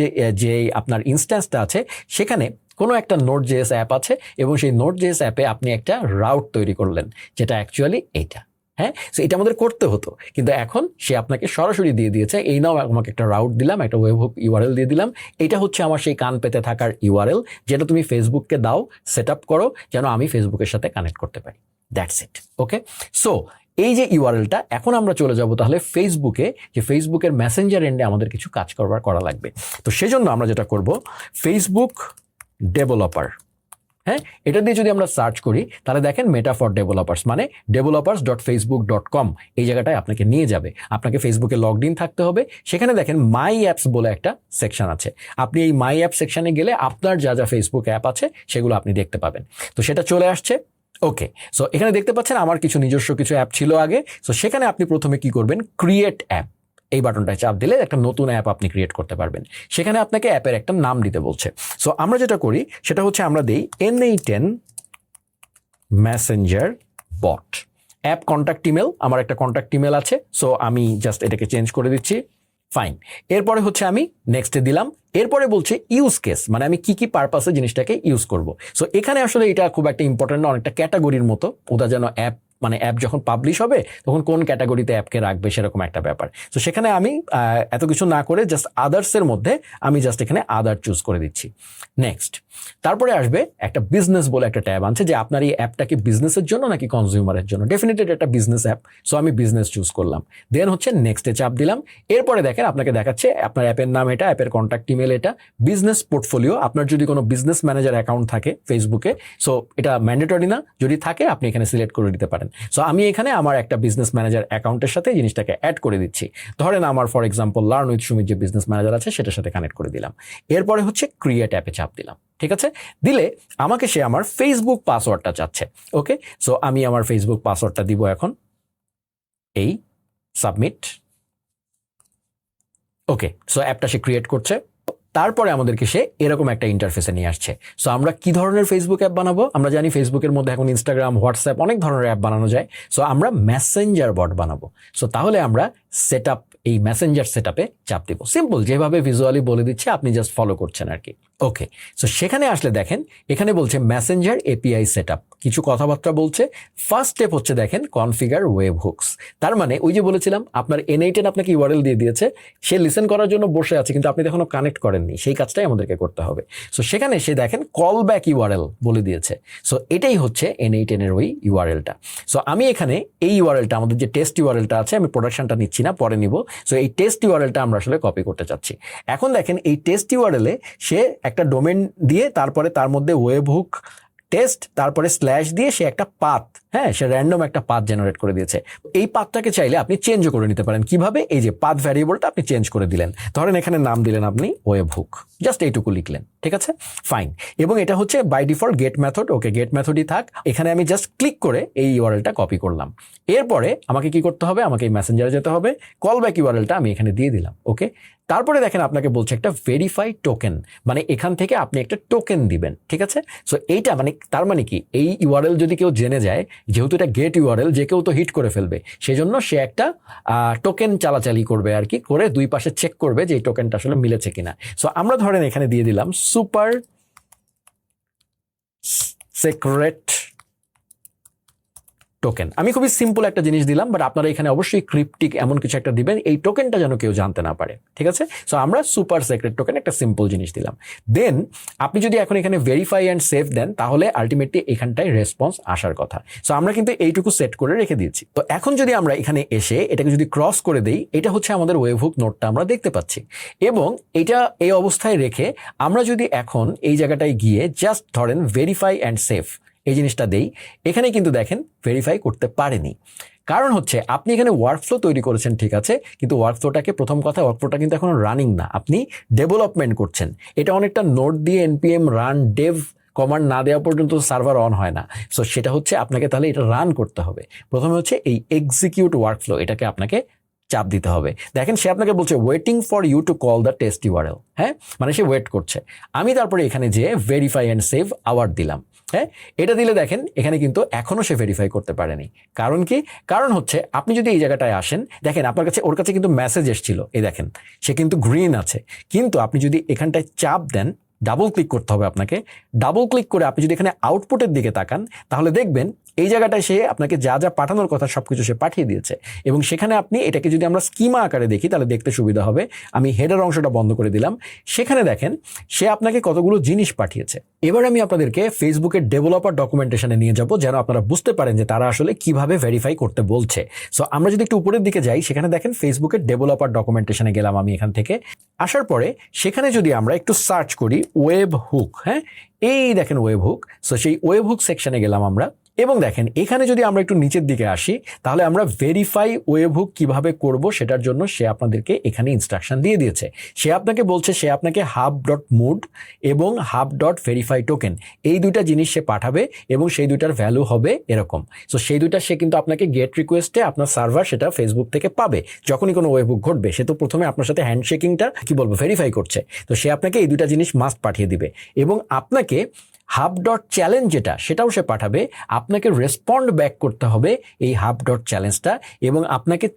Speaker 1: যে আপনার ইনস্ট্যান্সটা আছে, সেখানে কোনো একটা Node.js অ্যাপ আছে এবং সেই Node.js অ্যাপে আপনি একটা রাউট তৈরি করলেন, যেটা অ্যাকচুয়ালি এইটা। হ্যাঁ, সো এটা আমাদের করতে হতো, কিন্তু এখন সে আপনাকে সরাসরি দিয়ে দিয়েছে, এই নাও আমাকে একটা রাউট দিলাম, একটা ওয়েবহুক ইউআরএল দিয়ে দিলাম, এটা হচ্ছে আমার সেই কান পেতে থাকার ইউআরএল, যেটা তুমি ফেসবুককে দাও, সেট আপ করো যেন আমি ফেসবুকের সাথে কানেক্ট করতে পারি। That's it. ওকে, সো এই যে ইউআরএলটা, এখন আমরা চলে যাব তাহলে ফেসবুকে, যে ফেসবুকের মেসেঞ্জার এন্ডে আমাদের কিছু কাজ করা লাগবে। তো সেজন্য আমরা যেটা করব, ফেসবুক ডেভেলপার, হ্যাঁ, এটা দিয়ে যদি আমরা সার্চ করি তাহলে দেখেন মেটা ফর ডেভেলপার্স, মানে developers.facebook.com, এই জায়গাটায় আপনাকে নিয়ে যাবে। আপনাকে ফেসবুকে লগড ইন থাকতে হবে, সেখানে দেখেন মাই অ্যাপস বলে একটা সেকশন আছে, আপনি এই মাই অ্যাপ সেকশনে গেলে আপনার যা যা ফেসবুক অ্যাপ আছে সেগুলো আপনি দেখতে পাবেন। তো সেটা চলে আসছে। ওকে, সো এখানে দেখতে পাচ্ছেন আমার কিছু নিজস্ব কিছু অ্যাপ ছিল আগে। সো সেখানে আপনি প্রথমে কি করবেন, ক্রিয়েট অ্যাপ, এই বাটনটায় চাপ দিলে একটা নতুন অ্যাপ আপনি ক্রিয়েট করতে পারবেন। সেখানে আপনাকে অ্যাপের একটা নাম দিতে বলছে। সো আমরা যেটা করি সেটা হচ্ছে আমরা দেই N8N মেসেঞ্জার বট অ্যাপ কন্ট্যাক্ট ইমেল, আমার একটা কন্ট্যাক্ট ইমেল আছে, সো আমি জাস্ট এটাকে চেঞ্জ করে দিচ্ছি। ফাইন, এরপরে হচ্ছে আমি নেক্সটে দিলাম। এরপরে বলছে ইউজ কেস, মানে আমি কি কি পারপাসে জিনিসটাকে ইউজ করব। সো এখানে আসলে এটা খুব একটা ইম্পর্টেন্ট না, অনেকটা ক্যাটাগরির মতো, ওটা যেন অ্যাপ, মানে অ্যাপ যখন পাবলিশ হবে তখন কোন ক্যাটাগরিতে অ্যাপকে রাখবে সেরকম একটা ব্যাপার। তো সেখানে আমি এত কিছু না করে জাস্ট আদার্সের মধ্যে আমি জাস্ট এখানে আদার চুজ করে দিচ্ছি। নেক্সট, তারপরে আসবে একটা বিজনেস বলে একটা ট্যাব আনছে, যে আপনার এই অ্যাপটা কি বিজনেসের জন্য নাকি কনজিউমারের জন্য। ডেফিনেটলি একটা বিজনেস অ্যাপ, সো আমি বিজনেস চুজ করলাম। দেন হচ্ছে নেক্সটে চাপ দিলাম। এরপরে দেখেন আপনাকে দেখাচ্ছে আপনার অ্যাপের নাম এটা, অ্যাপের কন্ট্যাক্ট ইমেল এটা, বিজনেস পোর্টফোলিও, আপনার যদি কোনো বিজনেস ম্যানেজার অ্যাকাউন্ট থাকে ফেসবুকে, সো এটা ম্যান্ডেটরি না, যদি থাকে আপনি এখানে সিলেক্ট করে দিতে পারেন। সো আমি এখানে আমার একটা বিজনেস ম্যানেজার অ্যাকাউন্টের সাথে জিনিসটাকে অ্যাড করে দিচ্ছি। ধরেন আমার for example learn with Sumit যে বিজনেস ম্যানেজার আছে সেটার সাথে কানেক্ট করে দিলাম। এরপরে হচ্ছে ক্রিয়েট অ্যাপে চাপ দিলাম। ঠিক আছে, দিলে আমাকে সে আমার ফেসবুক পাসওয়ার্ডটা চাচ্ছে। ওকে, সো আমি আমার ফেসবুক পাসওয়ার্ডটা দিব এখন, এই সাবমিট। ওকে, সো অ্যাপটা সে ক্রিয়েট করছে। তারপরে আমাদেরকে সে এরকম একটা ইন্টারফেসে নিয়ে আসছে। সো আমরা কি ধরনের ফেসবুক অ্যাপ বানাবো, আমরা জানি ফেসবুকের মধ্যে এখন ইনস্টাগ্রাম, হোয়াটসঅ্যাপ অনেক ধরনের অ্যাপ বানানো যায়। সো আমরা মেসেঞ্জার বট বানাবো। সো তাহলে আমরা সেট আপ, এই মেসেঞ্জার সেট আপে চাপ দিব। সিম্পল, যেভাবে ভিজুয়ালি বলে দিচ্ছে আপনি জাস্ট ফলো করছেন আর কি। ওকে, সো সেখানে আসলে দেখেন এখানে বলছে মেসেঞ্জার এপিআই সেট আপ, কিছু কথাবার্তা বলছে। ফার্স্ট স্টেপ হচ্ছে দেখেন কনফিগার ওয়েব হুকস। তার মানে ওই যে বলেছিলাম আপনার N8N আপনাকে ইউআরএল দিয়ে দিয়েছে, সে লিসেন করার জন্য বসে আছে কিন্তু আপনি এখনো কানেক্ট করেননি, সেই কাজটাই আমাদেরকে করতে হবে। সো সেখানে সে দেখেন কল ব্যাক ইউআরএল বলে দিয়েছে। সো এটাই হচ্ছে N8N এর ওই ইউআরএলটা। সো আমি এখানে এই ইউআরএলটা, আমাদের যে টেস্ট ইউআরএলটা আছে, আমি প্রোডাকশনটা নিচ্ছি না, পরে নিব। সো এই টেস্ট ইউআরএলটা আমরা আসলে কপি করতে চাচ্ছি। এখন দেখেন এই টেস্ট ইউআরএলে সে একটা ডোমেন দিয়ে, তারপরে তার মধ্যে ওয়েব হুক টেস্ট, তারপরে স্ল্যাশ দিয়ে সে একটা পাথ, হ্যাঁ, সে র্যান্ডম একটা পাথ জেনারেট করে দিয়েছে। এই পাথটাকে চাইলে আপনি চেঞ্জও করে নিতে পারেন। কিভাবে, এই যে পাথ ভ্যারিয়েবলটা আপনি চেঞ্জ করে দিলেন, ধরেন এখানে নাম দিলেন আপনি ওয়েব হুক, জাস্ট এইটুকু লিখলেন। ঠিক আছে, ফাইন। এবং এটা হচ্ছে by default get method. Okay, get মেথডই থাক। এখানে আমি জাস্ট ক্লিক করে এই ইউআরএলটা কপি করলাম। এরপরে আমাকে কি করতে হবে, আমাকে এই মেসেঞ্জারে যেতে হবে, কল ব্যাক ইউআরএলটা আমি এখানে দিয়ে দিলাম। ওকে, তারপরে দেখেন আপনাকে বলছে একটা ভেরিফাই টোকেন, মানে এখান থেকে আপনি একটা টোকেন দিবেন। ঠিক আছে, সো এইটা মানে তার মানে কি, এই ইউআরএল যদি কেউ জেনে যায়, যেহেতু এটা গেট ইউআরএল, যে কেউ তো হিট করে ফেলবে, সেজন্য সে একটা টোকেন চালাচালি করবে আর কি, করে দুই পাশে চেক করবে যে এই টোকেনটা আসলে মিলেছে কিনা। সো আমরা ধরেন এখানে দিয়ে দিলাম সুপার সিক্রেট টোকেন। আমি খুবই সিম্পল একটা জিনিস দিলাম, বাট আপনারা এখানে অবশ্যই ক্রিপ্টিক এমন কিছু একটা দিবেন, এই টোকেনটা যেন কেউ জানতে না পারে। ঠিক আছে, সো আমরা সুপার সিক্রেট টোকেন একটা সিম্পল জিনিস দিলাম। দেন আপনি যদি এখন এখানে ভেরিফাই অ্যান্ড সেভ দেন, তাহলে আলটিমেটলি এখানটায় রেসপন্স আসার কথা। সো আমরা কিন্তু এইটুকু সেট করে রেখে দিয়েছি। তো এখন যদি আমরা এখানে এসে এটাকে যদি ক্রস করে দেই, এটা হচ্ছে আমাদের ওয়েবহুক নোটটা আমরা দেখতে পাচ্ছি। এবং এটা এই অবস্থায় রেখে আমরা যদি এখন এই জায়গাটায় গিয়ে জাস্ট ধরেন ভেরিফাই অ্যান্ড সেভ এই জিনিসটা দেই, এখানে কিন্তু দেখেন ভেরিফাই করতে পারেনি। কারণ হচ্ছে আপনি এখানে ওয়ার্কফ্লো তৈরি করেছেন, ঠিক আছে, কিন্তু ওয়ার্কফ্লোটাকে, প্রথম কথা, ওয়ার্কফ্লোটা কিন্তু এখন রানিং না, আপনি ডেভেলপমেন্ট করছেন। এটা অনেকটা নোট দিয়ে npm রান ডেভ কমান্ড না দেওয়া পর্যন্ত সার্ভার অন হয় না। সো সেটা হচ্ছে আপনাকে তাহলে এটা রান করতে হবে। প্রথমে হচ্ছে এই এক্সিকিউট ওয়ার্কফ্লো, এটাকে আপনাকে চাপ দিতে হবে। দেখেন সে আপনাকে বলছে waiting for you to call the test URL, হ্যাঁ, মানে সে ওয়েট করছে। আমি তারপরে এখানে যে ভেরিফাই অ্যান্ড সেভ আওয়ার দিলাম, হ্যাঁ, এটা দিলে দেখেন এখানে কিন্তু এখনো সে ভেরিফাই করতে পারেনি। কারণ কি, কারণ হচ্ছে আপনি যদি এই জায়গাটায় আসেন, দেখেন আপনার কাছে, ওর কাছে কিন্তু মেসেজ এসেছিল, এই দেখেন সে কিন্তু গ্রিন আছে, কিন্তু আপনি যদি এখানটায় চাপ দেন, ডাবল ক্লিক করতে হবে আপনাকে। ডাবল ক্লিক করে আপনি যদি এখানে আউটপুটের দিকে তাকান তাহলে দেখবেন এই জায়গাটায় সে আপনাকে যা যা পাঠানোর কথা সবকিছু সে পাঠিয়ে দিয়েছে। এবং সেখানে আপনি এটাকে যদি আমরা স্কিমা আকারে দেখি তাহলে দেখতে সুবিধা হবে। আমি হেডার অংশটা বন্ধ করে দিলাম। সেখানে দেখেন সে আপনাকে কতগুলো জিনিস পাঠিয়েছে। এবার আমি আপনাদেরকে ফেসবুকের ডেভেলপার ডকুমেন্টেশনে নিয়ে যাব যেন আপনারা বুঝতে পারেন যে তারা আসলে কিভাবে ভেরিফাই করতে বলছে। সো আমরা যদি একটু উপরের দিকে যাই, সেখানে দেখেন ফেসবুকের ডেভেলপার ডকুমেন্টেশনে গেলাম আমি এখান থেকে। আসার পরে সেখানে যদি আমরা একটু সার্চ করি ওয়েব হুক, হ্যাঁ এই দেখেন ওয়েব হুক। সো সেই ওয়েব হুক সেকশনে গেলাম আমরা, এবং দেখেন এখানে যদি আমরা একটু নিচের দিকে আসি তাহলে আমরা ভেরিফাই ওয়েব হুক কিভাবে করব সেটার জন্য সে আপনাদেরকে এখানে ইনস্ট্রাকশন দিয়ে দিয়েছে। সে আপনাকে বলছে সে আপনাকে hub.mood এবং hub.verify টোকেন এই দুইটা জিনিস সে পাঠাবে এবং সেই দুইটার ভ্যালু হবে এরকম। সো সেই দুইটা সে কিন্তু আপনাকে গেট রিকোয়েস্টে আপনার সার্ভার সেটা ফেসবুক থেকে পাবে। যখনই কোনো ওয়েব হুক ঘটবে সে তো প্রথমে আপনার সাথে হ্যান্ডশেকিংটা কি বলবো ভেরিফাই করছে, তো সে আপনাকে এই দুইটা জিনিস মাস্ট পাঠিয়ে দিবে এবং আপনাকে hub.challenge যেটা সেটাও সে পাঠাবে। আপনাকে রেসপন্ড ব্যাক করতে হবে এই hub.challengeটা এবং আপনাকে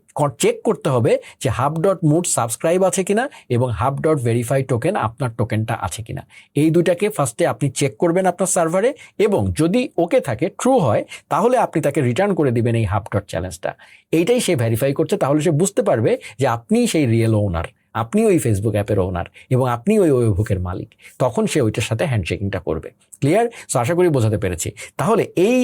Speaker 1: চেক করতে হবে যে hub.mood সাবস্ক্রাইব আছে কিনা এবং hub.verify টোকেন আপনার টোকেনটা আছে কিনা। এই দুটাকে ফার্স্টে আপনি চেক করবেন আপনার সার্ভারে, এবং যদি ওকে থাকে ট্রু হয় তাহলে আপনি তাকে রিটার্ন করে দিবেন এই hub.challengeটা। এইটাই সে ভেরিফাই করছে, তাহলে সে বুঝতে পারবে যে আপনিই সেই রিয়েল ওনার, আপনি ওই ফেসবুক অ্যাপের ওনার এবং আপনি ওই ওয়েবহুকের মালিক। তখন সে ওইটার সাথে হ্যান্ডশেকিংটা করবে। ক্লিয়ার? সো আশা করি বোঝাতে পেরেছি। তাহলে এই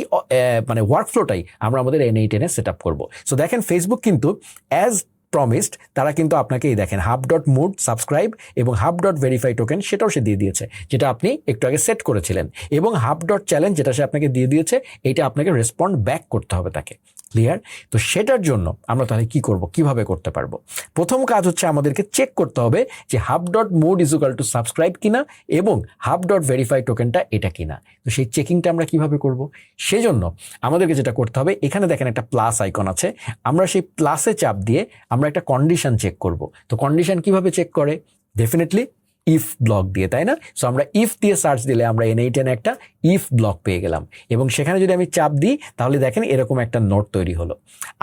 Speaker 1: মানে ওয়ার্কফ্লোটাই আমরা আমাদের N8N-এ সেট আপ করবো। সো দেখেন ফেসবুক কিন্তু অ্যাজ প্রমিসড তারা কিন্তু আপনাকে এই দেখেন hub.mood সাবস্ক্রাইব এবং hub.verify টোকেন সেটাও সে দিয়ে দিয়েছে, যেটা আপনি একটু আগে সেট করেছিলেন, এবং hub.challenge যেটা সে আপনাকে দিয়ে দিয়েছে এইটা আপনাকে রেসপন্ড ব্যাক করতে হবে তাকে। ক্লিয়ার? তো সেটার জন্য আমরা তাহলে কি করব, কিভাবে করতে পারবো? প্রথম কাজ হচ্ছে আমাদেরকে চেক করতে হবে যে hub.mood = সাবস্ক্রাইব কিনা এবং hub.verify টোকেনটা এটা কিনা। তো সেই চেকিংটা আমরা কিভাবে করব? সেজন্য আমাদেরকে যেটা করতে হবে, এখানে দেখেন একটা প্লাস আইকন আছে, আমরা সেই প্লাসে চাপ দিয়ে আমরা একটা কন্ডিশন চেক করব। তো কন্ডিশন কিভাবে চেক করে? ডেফিনেটলি ইফ ব্লক দিয়ে, তাই না? সো আমরা ইফ দিয়ে সার্চ দিলে আমরা N8N একটা ইফ ব্লক পেয়ে গেলাম, এবং সেখানে যদি আমি চাপ দিই তাহলে দেখেন এরকম একটা নোট তৈরি হলো।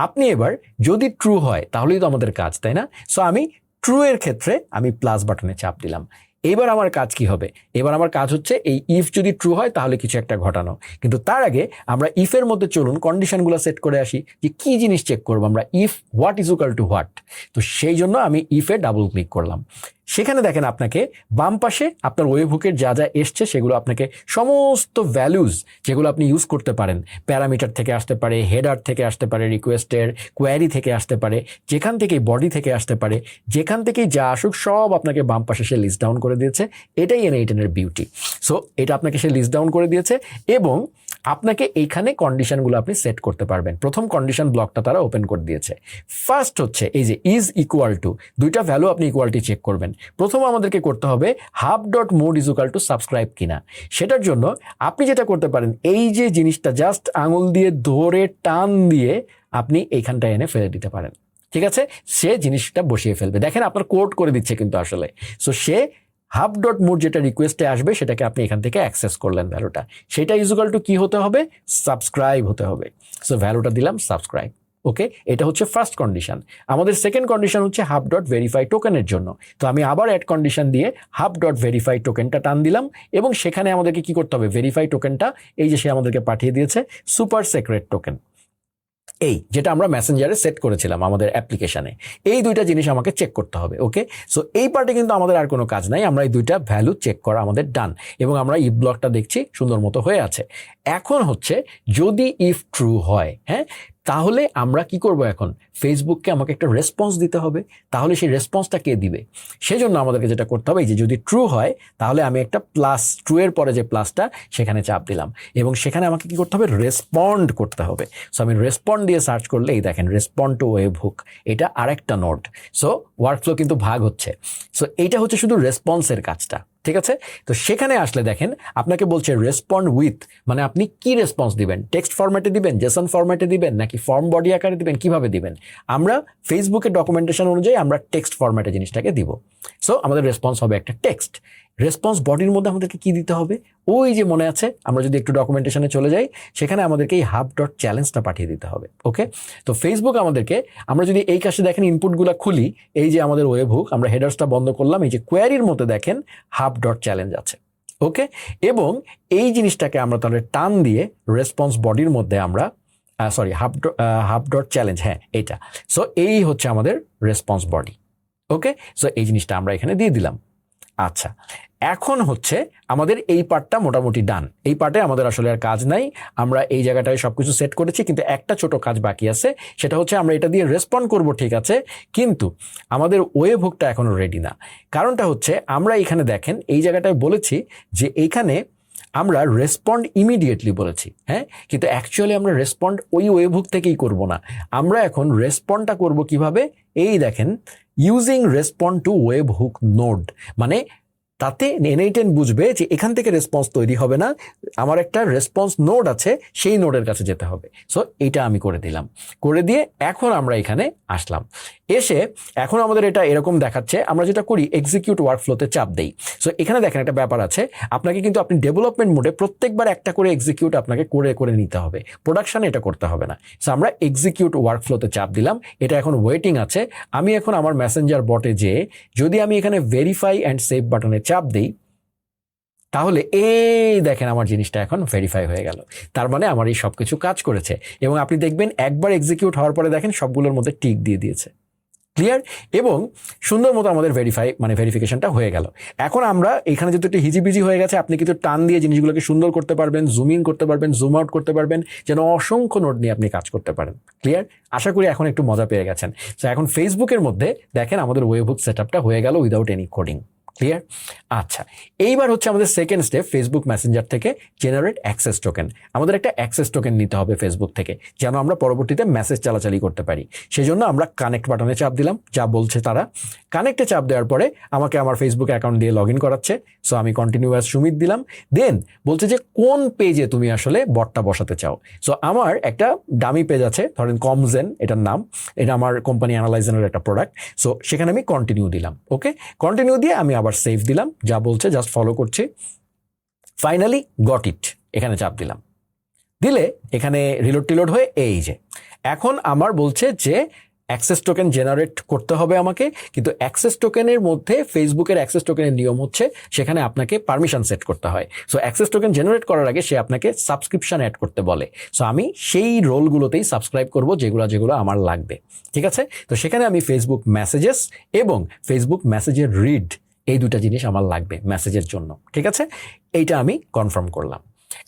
Speaker 1: আপনি এবার যদি ট্রু হয় তাহলেই তো আমাদের কাজ, তাই না? সো আমি ট্রু এর ক্ষেত্রে আমি প্লাস বাটনে চাপ দিলাম। এবার আমার কাজ কি হবে? এবার আমার কাজ হচ্ছে এই ইফ যদি ট্রু হয় তাহলে কিছু একটা ঘটানো। কিন্তু তার আগে আমরা ইফের মধ্যে চলুন কন্ডিশনগুলো সেট করে আসি যে কি জিনিস চেক করবো আমরা। ইফ হোয়াট = হোয়াট, তো সেই জন্য আমি ইফে ডাবল ক্লিক করলাম। সেখানে দেখেন আপনাকে বাম পাশে আপনার ওয়েবহুকের যা যা এসছে সেগুলো আপনাকে সমস্ত ভ্যালুজ যেগুলো আপনি ইউজ করতে পারেন, প্যারামিটার থেকে আসতে পারে, হেডার থেকে আসতে পারে, রিকোয়েস্টের কোয়ারি থেকে আসতে পারে, যেখান থেকেই বডি থেকে আসতে পারে, যেখান থেকেই যা আসুক সব আপনাকে বাম পাশে সে লিস্ট ডাউন করে দিয়েছে। এটাই N8N-এর বিউটি। সো এটা আপনাকে সে লিস্ট ডাউন করে দিয়েছে এবং আপনাকে এইখানে কন্ডিশনগুলো আপনি সেট করতে পারবেন। প্রথম কন্ডিশন ব্লকটা তারা ওপেন করে দিয়েছে। ফার্স্ট হচ্ছে এই যে = দুইটা ভ্যালু আপনি ইকুয়ালিটি চেক করবেন। প্রথম আমাদেরকে করতে হবে hub.mood = সাবস্ক্রাইব কিনা। সেটার জন্য আপনি যেটা করতে পারেন, এই যে জিনিসটা জাস্ট আঙুল দিয়ে ধরে টান দিয়ে আপনি এইখানটা এনে ফেলে দিতে পারেন। ঠিক আছে? সে জিনিসটা বসিয়ে ফেলবে। দেখেন আপনার কোড করে দিচ্ছে কিন্তু আসলে। সো সে hub.mood যেটা রিকোয়েস্টে আসবে সেটাকে আপনি এখান থেকে অ্যাক্সেস করলেন ভ্যালুটা, সেটা = কি হতে হবে? সাবস্ক্রাইব হতে হবে। সো ভ্যালুটা দিলাম সাবস্ক্রাইব। ওকে, এটা হচ্ছে ফার্স্ট কন্ডিশন। আমাদের সেকেন্ড কন্ডিশন হচ্ছে hub.verify টোকেনের জন্য। তো আমি আবার অ্যাড কন্ডিশন দিয়ে hub.verify টোকেনটা টান দিলাম এবং সেখানে আমাদেরকে কি করতে হবে? ভেরিফাই টোকেনটা এই যে সে আমাদেরকে পাঠিয়ে দিয়েছে সুপার সিক্রেট টোকেন, এই যেটা আমরা মেসেঞ্জারে সেট করেছিলাম আমাদের অ্যাপ্লিকেশনে। এই দুইটা জিনিস আমাকে চেক করতে হবে। ওকে, সো এই পার্টে কিন্তু আমাদের আর কোনো কাজ নাই, আমরা এই দুইটা ভ্যালু চেক করা আমাদের ডান, এবং আমরা ইফ ব্লকটা দেখছি সুন্দর মতো হয়ে আছে। এখন হচ্ছে যদি ইফ ট্রু হয়, হ্যাঁ, তাহলে আমরা কি করব? এখন ফেসবুককে আমাকে একটা রেসপন্স দিতে হবে। তাহলে সেই রেসপন্সটা কে দিবে? সেজন্য আমাদেরকে যেটা করতে হবে, যে যদি ট্রু হয় তাহলে আমি একটা প্লাস, ট্রু এর পরে যে প্লাসটা সেখানে চাপ দিলাম এবং সেখানে আমাকে কি করতে হবে? রেসপন্ড করতে হবে। সো আমি রেসপন্ড দিয়ে সার্চ করলে এই দেখেন রেসপন্ড টু ওয়েবহুক, এটা আরেকটা নোড। সো ওয়ার্কফ্লো কিন্তু ভাগ হচ্ছে। সো এইটা হচ্ছে শুধু রেসপন্সের কাজটা। ঠিক আছে? তো সেখানে আসলে দেখেন আপনাকে বলছে রেসপন্ড উইথ, মানে আপনি কি রেসপন্স দিবেন? টেক্সট ফরম্যাটে দিবেন, জেসন ফরম্যাটে দিবেন, নাকি ফর্ম বডি আকারে দিবেন, কিভাবে দিবেন? আমরা ফেসবুকের ডকুমেন্টেশন অনুযায়ী আমরা টেক্সট ফরম্যাটে জিনিসটাকে দিব। সো আমাদের রেসপন্স হবে একটা টেক্সট। রেসপন্স বডির মধ্যে আমাদেরকে কি দিতে হবে, ওই যে মনে আছে আমরা যদি একটু ডকুমেন্টেশনে চলে যাই সেখানে আমাদেরকে এই hub.challenge-টা পাঠিয়ে দিতে হবে। ওকে, তো ফেসবুক আমাদেরকে, আমরা যদি এই কাছে দেখেন ইনপুটগুলো খুলি, এই যে আমাদের ওয়েব হুক, আমরা হেডার্সটা বন্ধ করলাম, এই যে কোয়ারির মধ্যে দেখেন hub.challenge আছে। ওকে, এবং এই জিনিসটাকে আমরা তাহলে টান দিয়ে রেসপন্স বডির মধ্যে আমরা hub.challenge, হ্যাঁ এইটা। সো এই হচ্ছে আমাদের রেসপন্স বডি। ওকে, সো এই জিনিসটা আমরা এখানে দিয়ে দিলাম। আচ্ছা, এখন হচ্ছে আমাদের এই পার্টটা মোটামুটি ডান। এই পার্টে আমাদের আসলে আর কাজ নাই, আমরা এই জায়গাটায় সবকিছু সেট করেছি, কিন্তু একটা ছোট কাজ বাকি আছে, সেটা হচ্ছে আমরা এটা দিয়ে রেসপন্ড করব, ঠিক আছে, কিন্তু আমাদের ওয়েব হুকটা এখনো রেডি না। কারণটা হচ্ছে আমরা এখানে দেখেন এই জায়গাটায় বলেছি যে এইখানে আমরা রেসপন্ড ইমিডিয়েটলি বলেছি, হ্যাঁ, কিন্তু অ্যাকচুয়ালি আমরা রেসপন্ড ওই ওয়েব হুক থেকেই করব না, আমরা এখন রেসপন্ডটা করব কিভাবে, এই দেখেন using respond two web hook node, মানে তাতে N8N বুঝবে যে এখান থেকে রেসপন্স তৈরি হবে না, আমার একটা রেসপন্স নোড আছে, সেই নোডের কাছে যেতে হবে। সো এইটা আমি করে দিলাম, করে দিয়ে এখন আমরা এখানে আসলাম, এসে এখন আমাদের এটা এরকম দেখাচ্ছে, আমরা যেটা করি এক্সিকিউট ওয়ার্কফ্লোতে চাপ দেই। সো এখানে দেখেন একটা ব্যাপার আছে, আপনাকে কিন্তু আপনি ডেভেলপমেন্ট মোডে প্রত্যেকবার একটা করে এক্সিকিউট আপনাকে করে করে নিতে হবে, প্রোডাকশনে এটা করতে হবে না। সো আমরা এক্সিকিউট ওয়ার্কফ্লোতে চাপ দিলাম, এটা এখন ওয়েটিং আছে। আমি এখন আমার মেসেঞ্জার বটে যেয়ে যদি আমি এখানে ভেরিফাই অ্যান্ড সেভ বাটনে চাপ দিই, তাহলে এই দেখেন আমার জিনিসটা এখন ভেরিফাই হয়ে গেল, তার মানে আমার এই সব কিছু কাজ করেছে। এবং আপনি দেখবেন একবার এক্সিকিউট হওয়ার পরে দেখেন সবগুলোর মধ্যে টিক দিয়ে দিয়েছে, ক্লিয়ার, এবং সুন্দর মতো আমাদের ভেরিফিকেশনটা হয়ে গেল। এখন আমরা এখানে যেহেতু একটু হিজিবিজি হয়ে গেছে, আপনি কিন্তু টান দিয়ে জিনিসগুলোকে সুন্দর করতে পারবেন, জুম ইন করতে পারবেন, জুম আউট করতে পারবেন, যেন অসংখ্য নোট নিয়ে আপনি কাজ করতে পারেন। ক্লিয়ার, আশা করি এখন একটু মজা পেয়ে গেছেন। তো এখন ফেসবুকের মধ্যে দেখেন আমাদের ওয়েবহুক সেটআপটা হয়ে গেল উইদাউট এনি কোডিং। ক্লিয়ার, আচ্ছা, এইবার হচ্ছে আমাদের সেকেন্ড স্টেপ, ফেসবুক মেসেঞ্জার থেকে জেনারেট অ্যাক্সেস টোকেন। আমাদের একটা অ্যাক্সেস টোকেন নিতে হবে ফেসবুক থেকে, যেন আমরা পরবর্তীতে মেসেজ চালাচালি করতে পারি। সেই জন্য আমরা কানেক্ট বাটনে চাপ দিলাম, যা বলছে তারা। কানেক্টে চাপ দেওয়ার পরে আমাকে আমার ফেসবুক অ্যাকাউন্ট দিয়ে লগ ইন করাচ্ছে। সো আমি কন্টিনিউ অ্যাজ সুমিত দিলাম, দেন বলছে যে কোন পেজে তুমি আসলে বটটা বসাতে চাও। সো আমার একটা ডামি পেজ আছে, ধরেন কমজেন এটার নাম, এটা আমার কোম্পানি অ্যানালাইজেনের একটা প্রোডাক্ট। সো সেখানে আমি কন্টিনিউ দিলাম। ওকে, কন্টিনিউ দিয়ে আমি আবার সেভ দিলাম, যা বলছে জাস্ট ফলো করছি। ফাইনালি গট ইট, এখানে চাপ দিলাম, দিলে এখানে রিলোড টিলোড হয়ে এই যে এখন আমার বলছে যে অ্যাক্সেস টোকেন জেনারেট করতে হবে আমাকে, কিন্তু অ্যাক্সেস টোকেনের মধ্যে ফেসবুকের অ্যাক্সেস টোকেনের নিয়ম হচ্ছে সেখানে আপনাকে পারমিশন সেট করতে হয়। সো অ্যাক্সেস টোকেন জেনারেট করার আগে সে আপনাকে সাবস্ক্রিপশন অ্যাড করতে বলে। সো আমি সেই রোলগুলোতেই সাবস্ক্রাইব করব যেগুলো আমার লাগবে, ঠিক আছে। তো সেখানে আমি ফেসবুক মেসেজেস এবং ফেসবুক মেসেজের রিড, এই দুটা জিনিস আমার লাগবে মেসেজের জন্য, ঠিক আছে। এইটা আমি কনফার্ম করলাম।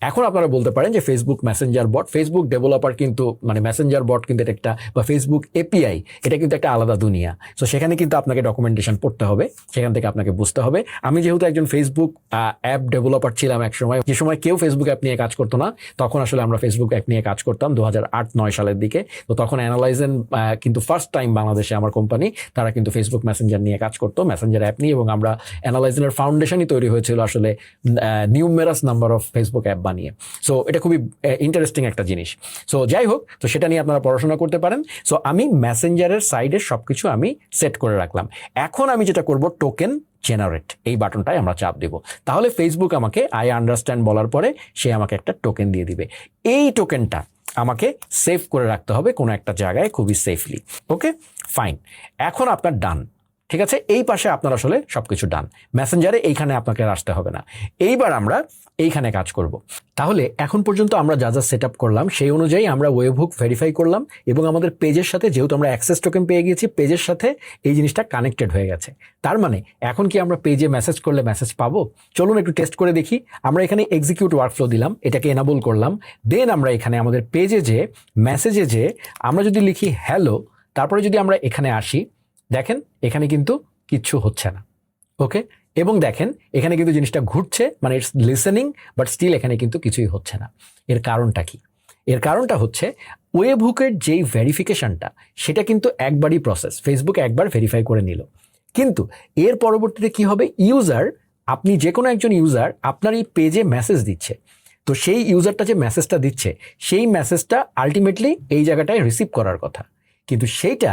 Speaker 1: এখন আপনারা বলতে পারেন যে ফেসবুক মেসেঞ্জার বট, ফেসবুক ডেভেলপার কিন্তু মানে মেসেঞ্জার বট কিন্তু এটা একটা, বা ফেসবুক এপিআই এটা কিন্তু একটা আলাদা দুনিয়া। সো সেখানে কিন্তু আপনাকে ডকুমেন্টেশন পড়তে হবে, সেখান থেকে আপনাকে বুঝতে হবে। আমি যেহেতু একজন ফেসবুক অ্যাপ ডেভেলপার ছিলাম এক সময়, যে সময় কেউ ফেসবুক অ্যাপ নিয়ে কাজ করতো না, তখন আসলে আমরা ফেসবুক অ্যাপ নিয়ে কাজ করতাম 2008-9 সালের দিকে। তো তখন অ্যানালাইজেন কিন্তু ফার্স্ট টাইম বাংলাদেশে আমার কোম্পানি, তারা কিন্তু ফেসবুক মেসেঞ্জার নিয়ে কাজ করতো, মেসেঞ্জার অ্যাপ নিয়ে, এবং আমরা অ্যানালাইজেনের ফাউন্ডেশনই তৈরি হয়েছিল আসলে numerous number of Facebook app বানিয়ে। সো এটা খুবই ইন্টারেস্টিং একটা জিনিস। সো যাই হোক, তো সেটা নিয়ে আপনারা পড়াশোনা করতে পারেন। সো আমি মেসেঞ্জারের সাইডে সবকিছু আমি সেট করে রাখলাম। এখন আমি যেটা করব, টোকেন জেনারেট এই বাটনটায় আমরা চাপ দেব, তাহলে ফেসবুক আমাকে আই আন্ডারস্ট্যান্ড বলার পরে সে আমাকে একটা টোকেন দিয়ে দিবে। এই টোকেনটা আমাকে সেভ করে রাখতে হবে কোনো একটা জায়গায় খুবই সেফলি। ওকে, ফাইন, এখন আপনার ডান, ঠিক আছে। এই পাশে আপনার আসলে সবকিছু ডান, মেসেঞ্জারে এইখানে আপনাকে আসতে হবে না। এইবার আমরা এইখানে কাজ করব। তাহলে এখন পর্যন্ত আমরা যা যা সেট আপ করলাম সেই অনুযায়ী আমরা ওয়েবহুক ভেরিফাই করলাম, এবং আমাদের পেজের সাথে যেহেতু আমরা অ্যাক্সেস টোকেন পেয়ে গেছি, পেজের সাথে এই জিনিসটা কানেক্টেড হয়ে গেছে। তার মানে এখন কি আমরা পেজে মেসেজ করলে মেসেজ পাবো? চলুন একটু টেস্ট করে দেখি। আমরা এখানে এক্সিকিউট ওয়ার্কফ্লো দিলাম, এটাকে এনাবল করলাম, দেন আমরা এখানে আমাদের পেজে যে মেসেজে যে আমরা যদি লিখি হ্যালো, তারপরে যদি আমরা এখানে আসি, দেখেন এখানে কিন্তু কিচ্ছু হচ্ছে না। ওকে, এবং দেখেন এখানে কিন্তু জিনিসটা ঘুরছে, মানে ইটস লিসেনিং, বাট স্টিল এখানে কিন্তু কিছুই হচ্ছে না। এর কারণটা কি? এর কারণটা হচ্ছে ওয়েবহুকের যেই ভেরিফিকেশনটা, সেটা কিন্তু একবারই প্রসেস, ফেসবুক একবার ভেরিফাই করে নিল, কিন্তু এর পরবর্তীতে কি হবে, ইউজার, আপনি যে কোনো একজন ইউজার আপনার এই পেজে মেসেজ দিচ্ছে, তো সেই ইউজারটা যে মেসেজটা দিচ্ছে সেই মেসেজটা আলটিমেটলি এই জায়গাটায় রিসিভ করার কথা, কিন্তু সেইটা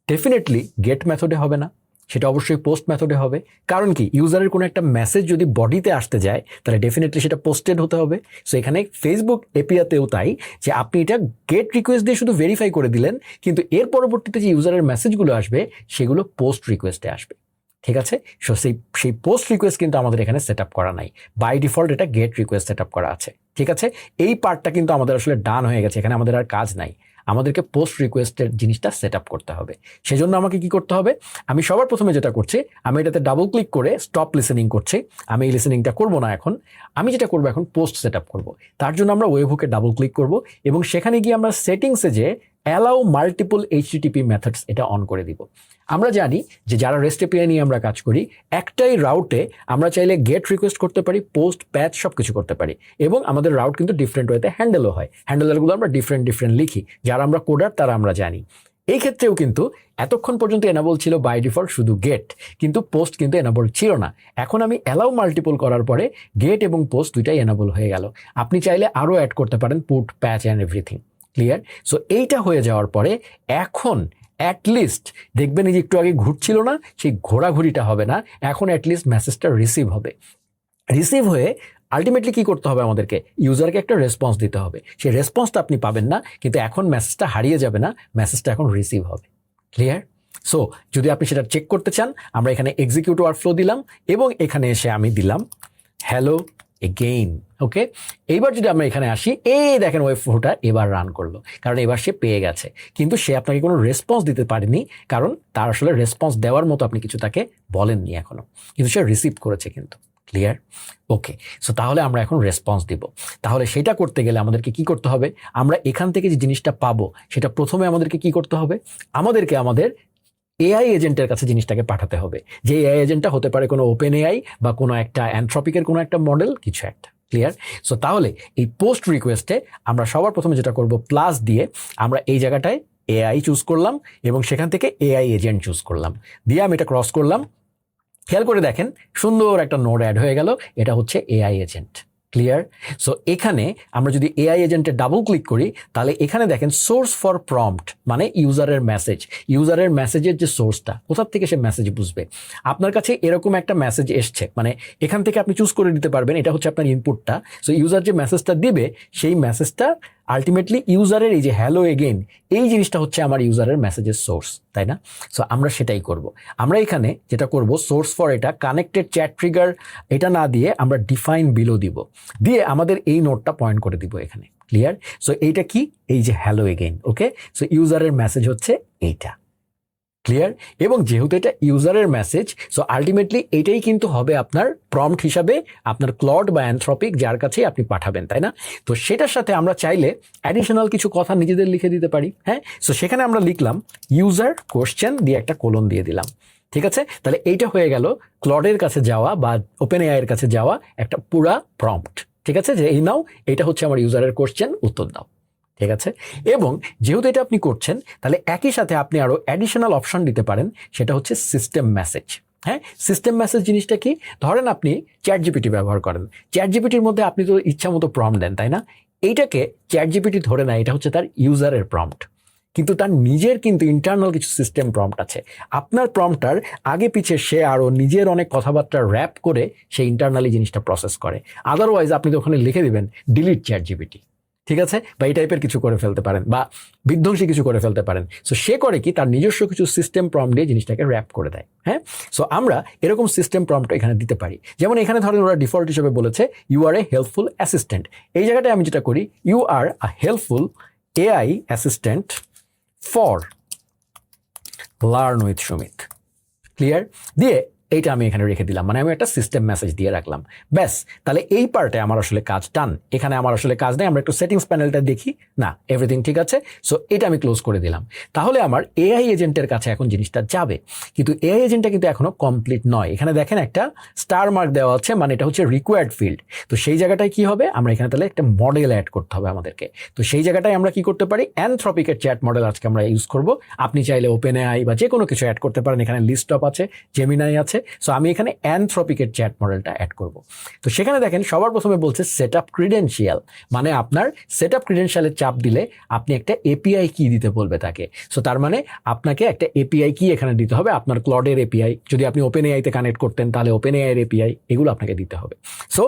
Speaker 1: ডেফিনেটলি গেট মেথডে হবে না, সেটা অবশ্যই পোস্ট মেথডে হবে। কারণ কি, ইউজারের কোনো একটা মেসেজ যদি বডিতে আসতে যায় তাহলে ডেফিনেটলি সেটা পোস্টেড হতে হবে। সো এখানে ফেসবুক এপিআইতেও তাই, যে আপনি এটা গেট রিকোয়েস্ট দিয়ে শুধু ভেরিফাই করে দিলেন, কিন্তু এর পরবর্তীতে যে ইউজারের মেসেজগুলো আসবে সেগুলো পোস্ট রিকোয়েস্টে আসবে। ঠিক আছে, সো সেই পোস্ট রিকোয়েস্ট কিন্তু আমাদের এখানে সেট আপ করা নাই, বাই ডিফল্ট এটা গেট রিকোয়েস্ট সেট আপ করা আছে। ঠিক আছে, এই পার্টটা কিন্তু আমাদের আসলে ডান হয়ে গেছে, এখানে আমাদের আর কাজ নাই। আমাদেরকে পোস্ট রিকোয়েস্টের জিনিসটা সেট আপ করতে হবে। সেজন্য আমাকে কি করতে হবে, আমি সবার প্রথমে যেটা করছি, আমি এটাতে ডাবল ক্লিক করে স্টপ লিসেনিং করছি। আমি এই লিসেনিংটা করবো না এখন, আমি যেটা করবো এখন পোস্ট সেট আপ করবো। তার জন্য আমরা ওয়েবহুকে ডাবল ক্লিক করব এবং সেখানে গিয়ে আমরা সেটিংসে যে অ্যালাউ মাল্টিপল এইচটিটিপি মেথডস এটা অন করে দিব। আমরা জানি যে যারা রেস্ট এপিআই নিয়ে আমরা কাজ করি, একটাই রাউটে আমরা চাইলে গেট রিকোয়েস্ট করতে পারি, পোস্ট, প্যাচ সব কিছু করতে পারি, এবং আমাদের রাউট কিন্তু ডিফারেন্ট ওয়েতে হ্যান্ডেলও হয়। হ্যান্ডেলারগুলো আমরা ডিফারেন্ট লিখি, যারা আমরা কোডার তারা আমরা জানি। এই ক্ষেত্রেও কিন্তু এতক্ষণ পর্যন্ত এনাবল ছিল বাই ডিফল্ট শুধু গেট, কিন্তু পোস্ট কিন্তু এনাবল ছিল না। এখন আমি অ্যালাউ মাল্টিপল করার পরে গেট এবং পোস্ট দুইটাই এনাবল হয়ে গেল। আপনি চাইলে আরও অ্যাড করতে পারেন put, patch and everything. Clear? So এইটা হয়ে যাওয়ার পরে এখন অ্যাটলিস্ট দেখবেন এই যে একটু আগে ঘুরছিল না, সেই ঘোরাঘুরিটা হবে না, এখন অ্যাটলিস্ট মেসেজটা রিসিভ হবে। রিসিভ হয়ে আলটিমেটলি কি করতে হবে, আমাদেরকে ইউজারকে একটা রেসপন্স দিতে হবে। সেই রেসপন্সটা আপনি পাবেন না, কিন্তু এখন মেসেজটা হারিয়ে যাবে না, মেসেজটা এখন রিসিভ হবে। ক্লিয়ার? সো যদি আপনি সেটা চেক করতে চান, আমরা এখানে এক্সিকিউট ওয়ার্কফ্লো দিলাম এবং এখানে এসে আমি দিলাম হ্যালো এগেইন। ওকে, এইবার যদি আমরা এখানে আসি, এই দেখেন ওয়েব ফ্লোটা এবার রান করলো, কারণ এবার সে পেয়ে গেছে। কিন্তু সে আপনাকে কোনো রেসপন্স দিতে পারেনি, কারণ তার আসলে রেসপন্স দেওয়ার মতো আপনি কিছু তাকে বলেননি এখনো, কিন্তু সে রিসিভ করেছে কিন্তু। ক্লিয়ার? ওকে, সো তাহলে আমরা এখন রেসপন্স দিব। তাহলে সেটা করতে গেলে আমাদেরকে কি করতে হবে, আমরা এখান থেকে যে জিনিসটা পাবো সেটা প্রথমে আমাদেরকে কি করতে হবে, আমাদেরকে আমাদের এআই এজেন্টের কাছে জিনিসটাকে পাঠাতে হবে। যে এআই এজেন্টটা হতে পারে কোনো ওপেন এআই বা কোনো একটা অ্যানথ্রপিকের কোনো একটা মডেল, কিছু একটা। ক্লিয়ার? সো তাহলে এই পোস্ট রিকোয়েস্টে আমরা সবার প্রথমে যেটা করব, প্লাস দিয়ে আমরা এই জায়গাটায় এআই চুজ করলাম এবং সেখান থেকে এআই এজেন্ট চুজ করলাম, দিয়ে আমি এটা ক্রস করলাম। খেয়াল করে দেখেন সুন্দর একটা নোড অ্যাড হয়ে গেল, এটা হচ্ছে এআই এজেন্ট। ক্লিয়ার? সো এখানে আমরা যদি এআই এজেন্টে ডাবল ক্লিক করি, তাহলে এখানে দেখেন সোর্স ফর প্রম্পট, মানে ইউজারের মেসেজ। ইউজারের মেসেজের যে সোর্সটা, কোথা থেকে সে মেসেজ বুঝবে। আপনার কাছে এরকম একটা মেসেজ এসছে, মানে এখান থেকে আপনি চুজ করে দিতে পারবেন, এটা হচ্ছে আপনার ইনপুটটা। সো ইউজার যে মেসেজটা দিবে, সেই মেসেজটা আলটিমেটলি ইউজারের এই যে হ্যালো এগেইন, এই জিনিসটা হচ্ছে আমার ইউজারের মেসেজের সোর্স, তাই না? সো আমরা সেটাই করব। আমরা এখানে যেটা করব, সোর্স ফর এটা কানেক্টেড চ্যাট ট্রিগার এটা না দিয়ে আমরা ডিফাইন বিলো দিব, দিয়ে আমাদের এই নোটটা পয়েন্ট করে দিব এখানে। ক্লিয়ার? সো এইটা কি, এই যে হ্যালো এগেইন। ওকে, সো ইউজারের মেসেজ হচ্ছে এইটা। ক্লিয়ার? এবং যেহেতু এটা ইউজারের মেসেজ, সো আলটিমেটলি এটাই কিন্তু হবে আপনার প্রম্পট হিসাবে আপনার ক্লড বা অ্যানথ্রপিক, যার কাছেই আপনি পাঠাবেন, তাই না? তো সেটার সাথে আমরা চাইলে অ্যাডিশনাল কিছু কথা নিজেদের লিখে দিতে পারি। হ্যাঁ, সো সেখানে আমরা লিখলাম ইউজার কোশ্চেন দিয়ে একটা কোলন দিয়ে দিলাম। ঠিক আছে, তাহলে এইটা হয়ে গেল ক্লডের কাছে যাওয়া বা ওপেন এআই এর কাছে যাওয়া একটা পুরা প্রম্পট। ঠিক আছে, যে এই নাও, এটা হচ্ছে আমার ইউজারের কোশ্চেন, উত্তর দাও। ঠিক আছে, এবং যেহেতু এটা আপনি করছেন, তাহলে একই সাথে আপনি আরো অ্যাডিশনাল অপশন দিতে পারেন, সেটা হচ্ছে সিস্টেম মেসেজ। হ্যাঁ, সিস্টেম মেসেজ জিনিসটা কি, ধরেন আপনি চ্যাট জিপিটি ব্যবহার করেন, চ্যাট জিপিটির মধ্যে আপনি তো ইচ্ছা মতো প্রম্পট দেন, তাই না? এইটাকে চ্যাট জিপিটি ধরে না, এটা হচ্ছে তার ইউজারের প্রম্পট, কিন্তু তার নিজের কিন্তু ইন্টারনাল কিছু সিস্টেম প্রম্পট আছে। আপনার প্রম্পটার আগে পিছে সে আরও নিজের অনেক কথাবার্তা র্যাপ করে সে ইন্টারনালি জিনিসটা প্রসেস করে। আদারওয়াইজ আপনি তো ওখানে লিখে দিবেন ডিলিট চ্যাট জিপিটি, ঠিক আছে, বা এই টাইপের কিছু করে ফেলতে পারেন বা বিধ্বংসী কিছু করে ফেলতে পারেন। সো সে করে কি, তার নিজস্ব কিছু সিস্টেম প্রম্পট দিয়ে জিনিসটাকে র্যাপ করে দেয়। হ্যাঁ, সো আমরা এরকম সিস্টেম প্রম্পট এখানে দিতে পারি। যেমন এখানে ধরেন ওরা ডিফল্ট হিসেবে বলেছে you are a helpful assistant. এই জায়গাটায় আমি যেটা করি, you are a helpful AI assistant for learn with Sumit. Clear? দিয়ে এইটা আমি এখানে রেখে দিলাম, মানে আমি একটা সিস্টেম মেসেজ দিয়ে রাখলাম। ব্যাস, তাহলে এই পার্টে আমার আসলে কাজ ডান। এখানে আমার আসলে কাজ নেই, আমরা একটু সেটিংস প্যানেলটা দেখি, না এভরিথিং ঠিক আছে। সো এটা আমি ক্লোজ করে দিলাম। তাহলে আমার এআই এজেন্টের কাছে এখন জিনিসটা যাবে, কিন্তু এআই এজেন্টটা কিন্তু এখনো কমপ্লিট নয়। এখানে দেখেন একটা স্টার মার্ক দেওয়া আছে, মানে এটা হচ্ছে রিকোয়ার্ড ফিল্ড। তো সেই জায়গাটায় কি হবে, আমরা এখানে তাহলে একটা মডেল অ্যাড করতে হবে আমাদেরকে। তো সেই জায়গাটায় আমরা কি করতে পারি, অ্যানথ্রপিকের চ্যাট মডেল আজকে আমরা ইউজ করব। আপনি চাইলে ওপেন এআই বা যে কোনো কিছু অ্যাড করতে পারেন, এখানে লিস্ট অফ আছে, জেমিনাই আছে, সো আমি এখানে অ্যানথ্রপিকের চ্যাট মডেলটা অ্যাড করব। তো সেখানে দেখেন সবার প্রথমে বলছে সেট আপ ক্রিডেন্সিয়াল, মানে আপনার সেট আপ ক্রিডেন্সিয়ালের চাপ দিলে আপনি একটা এপিআই কি দিতে বলবে তাকে। সো তার মানে আপনাকে একটা এপিআই কি এখানে দিতে হবে, আপনার ক্লডের এপিআই, যদি আপনি ওপেন এআইতে কানেক্ট করতেন তাহলে ওপেন এআইয়ের এপিআই, এগুলো আপনাকে দিতে হবে। সো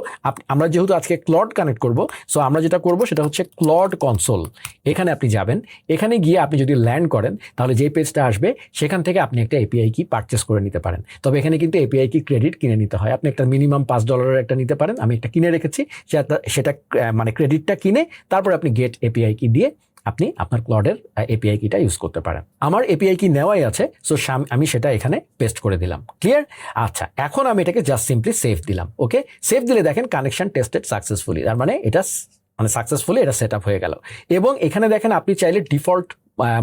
Speaker 1: আমরা যেহেতু আজকে ক্লড কানেক্ট করব, সো আমরা যেটা করব সেটা হচ্ছে ক্লড কনসোল। এখানে আপনি যাবেন, এখানে গিয়ে আপনি যদি ল্যান্ড করেন তাহলে যে পেজটা আসবে সেখান থেকে আপনি একটা এপিআই কি পারচেস করে নিতে পারেন। তবে এখানে কিন্তু এপিআই কি ক্রেডিট কিনে নিতে হয়, আপনি একটা মিনিমাম $5 একটা নিতে পারেন, আমি একটা কিনে রেখেছি, সেটা মানে ক্রেডিটটা কিনে তারপর আপনি গেট এপিআই কি দিয়ে আপনি আপনার ক্লডের এপিআই কিটা ইউজ করতে পারেন। আমার এপিআই কি নেওয়াই আছে, সো আমি সেটা এখানে পেস্ট করে দিলাম। ক্লিয়ার? আচ্ছা, এখন আমি এটাকে জাস্ট সিম্পলি সেভ দিলাম। ওকে, সেভ দিলে দেখেন কানেকশন টেস্টেড সাকসেসফুলি, তার মানে এটা মানে সাকসেসফুলি এটা সেট আপ হয়ে গেল। এবং এখানে দেখেন আপনি চাইলে ডিফল্ট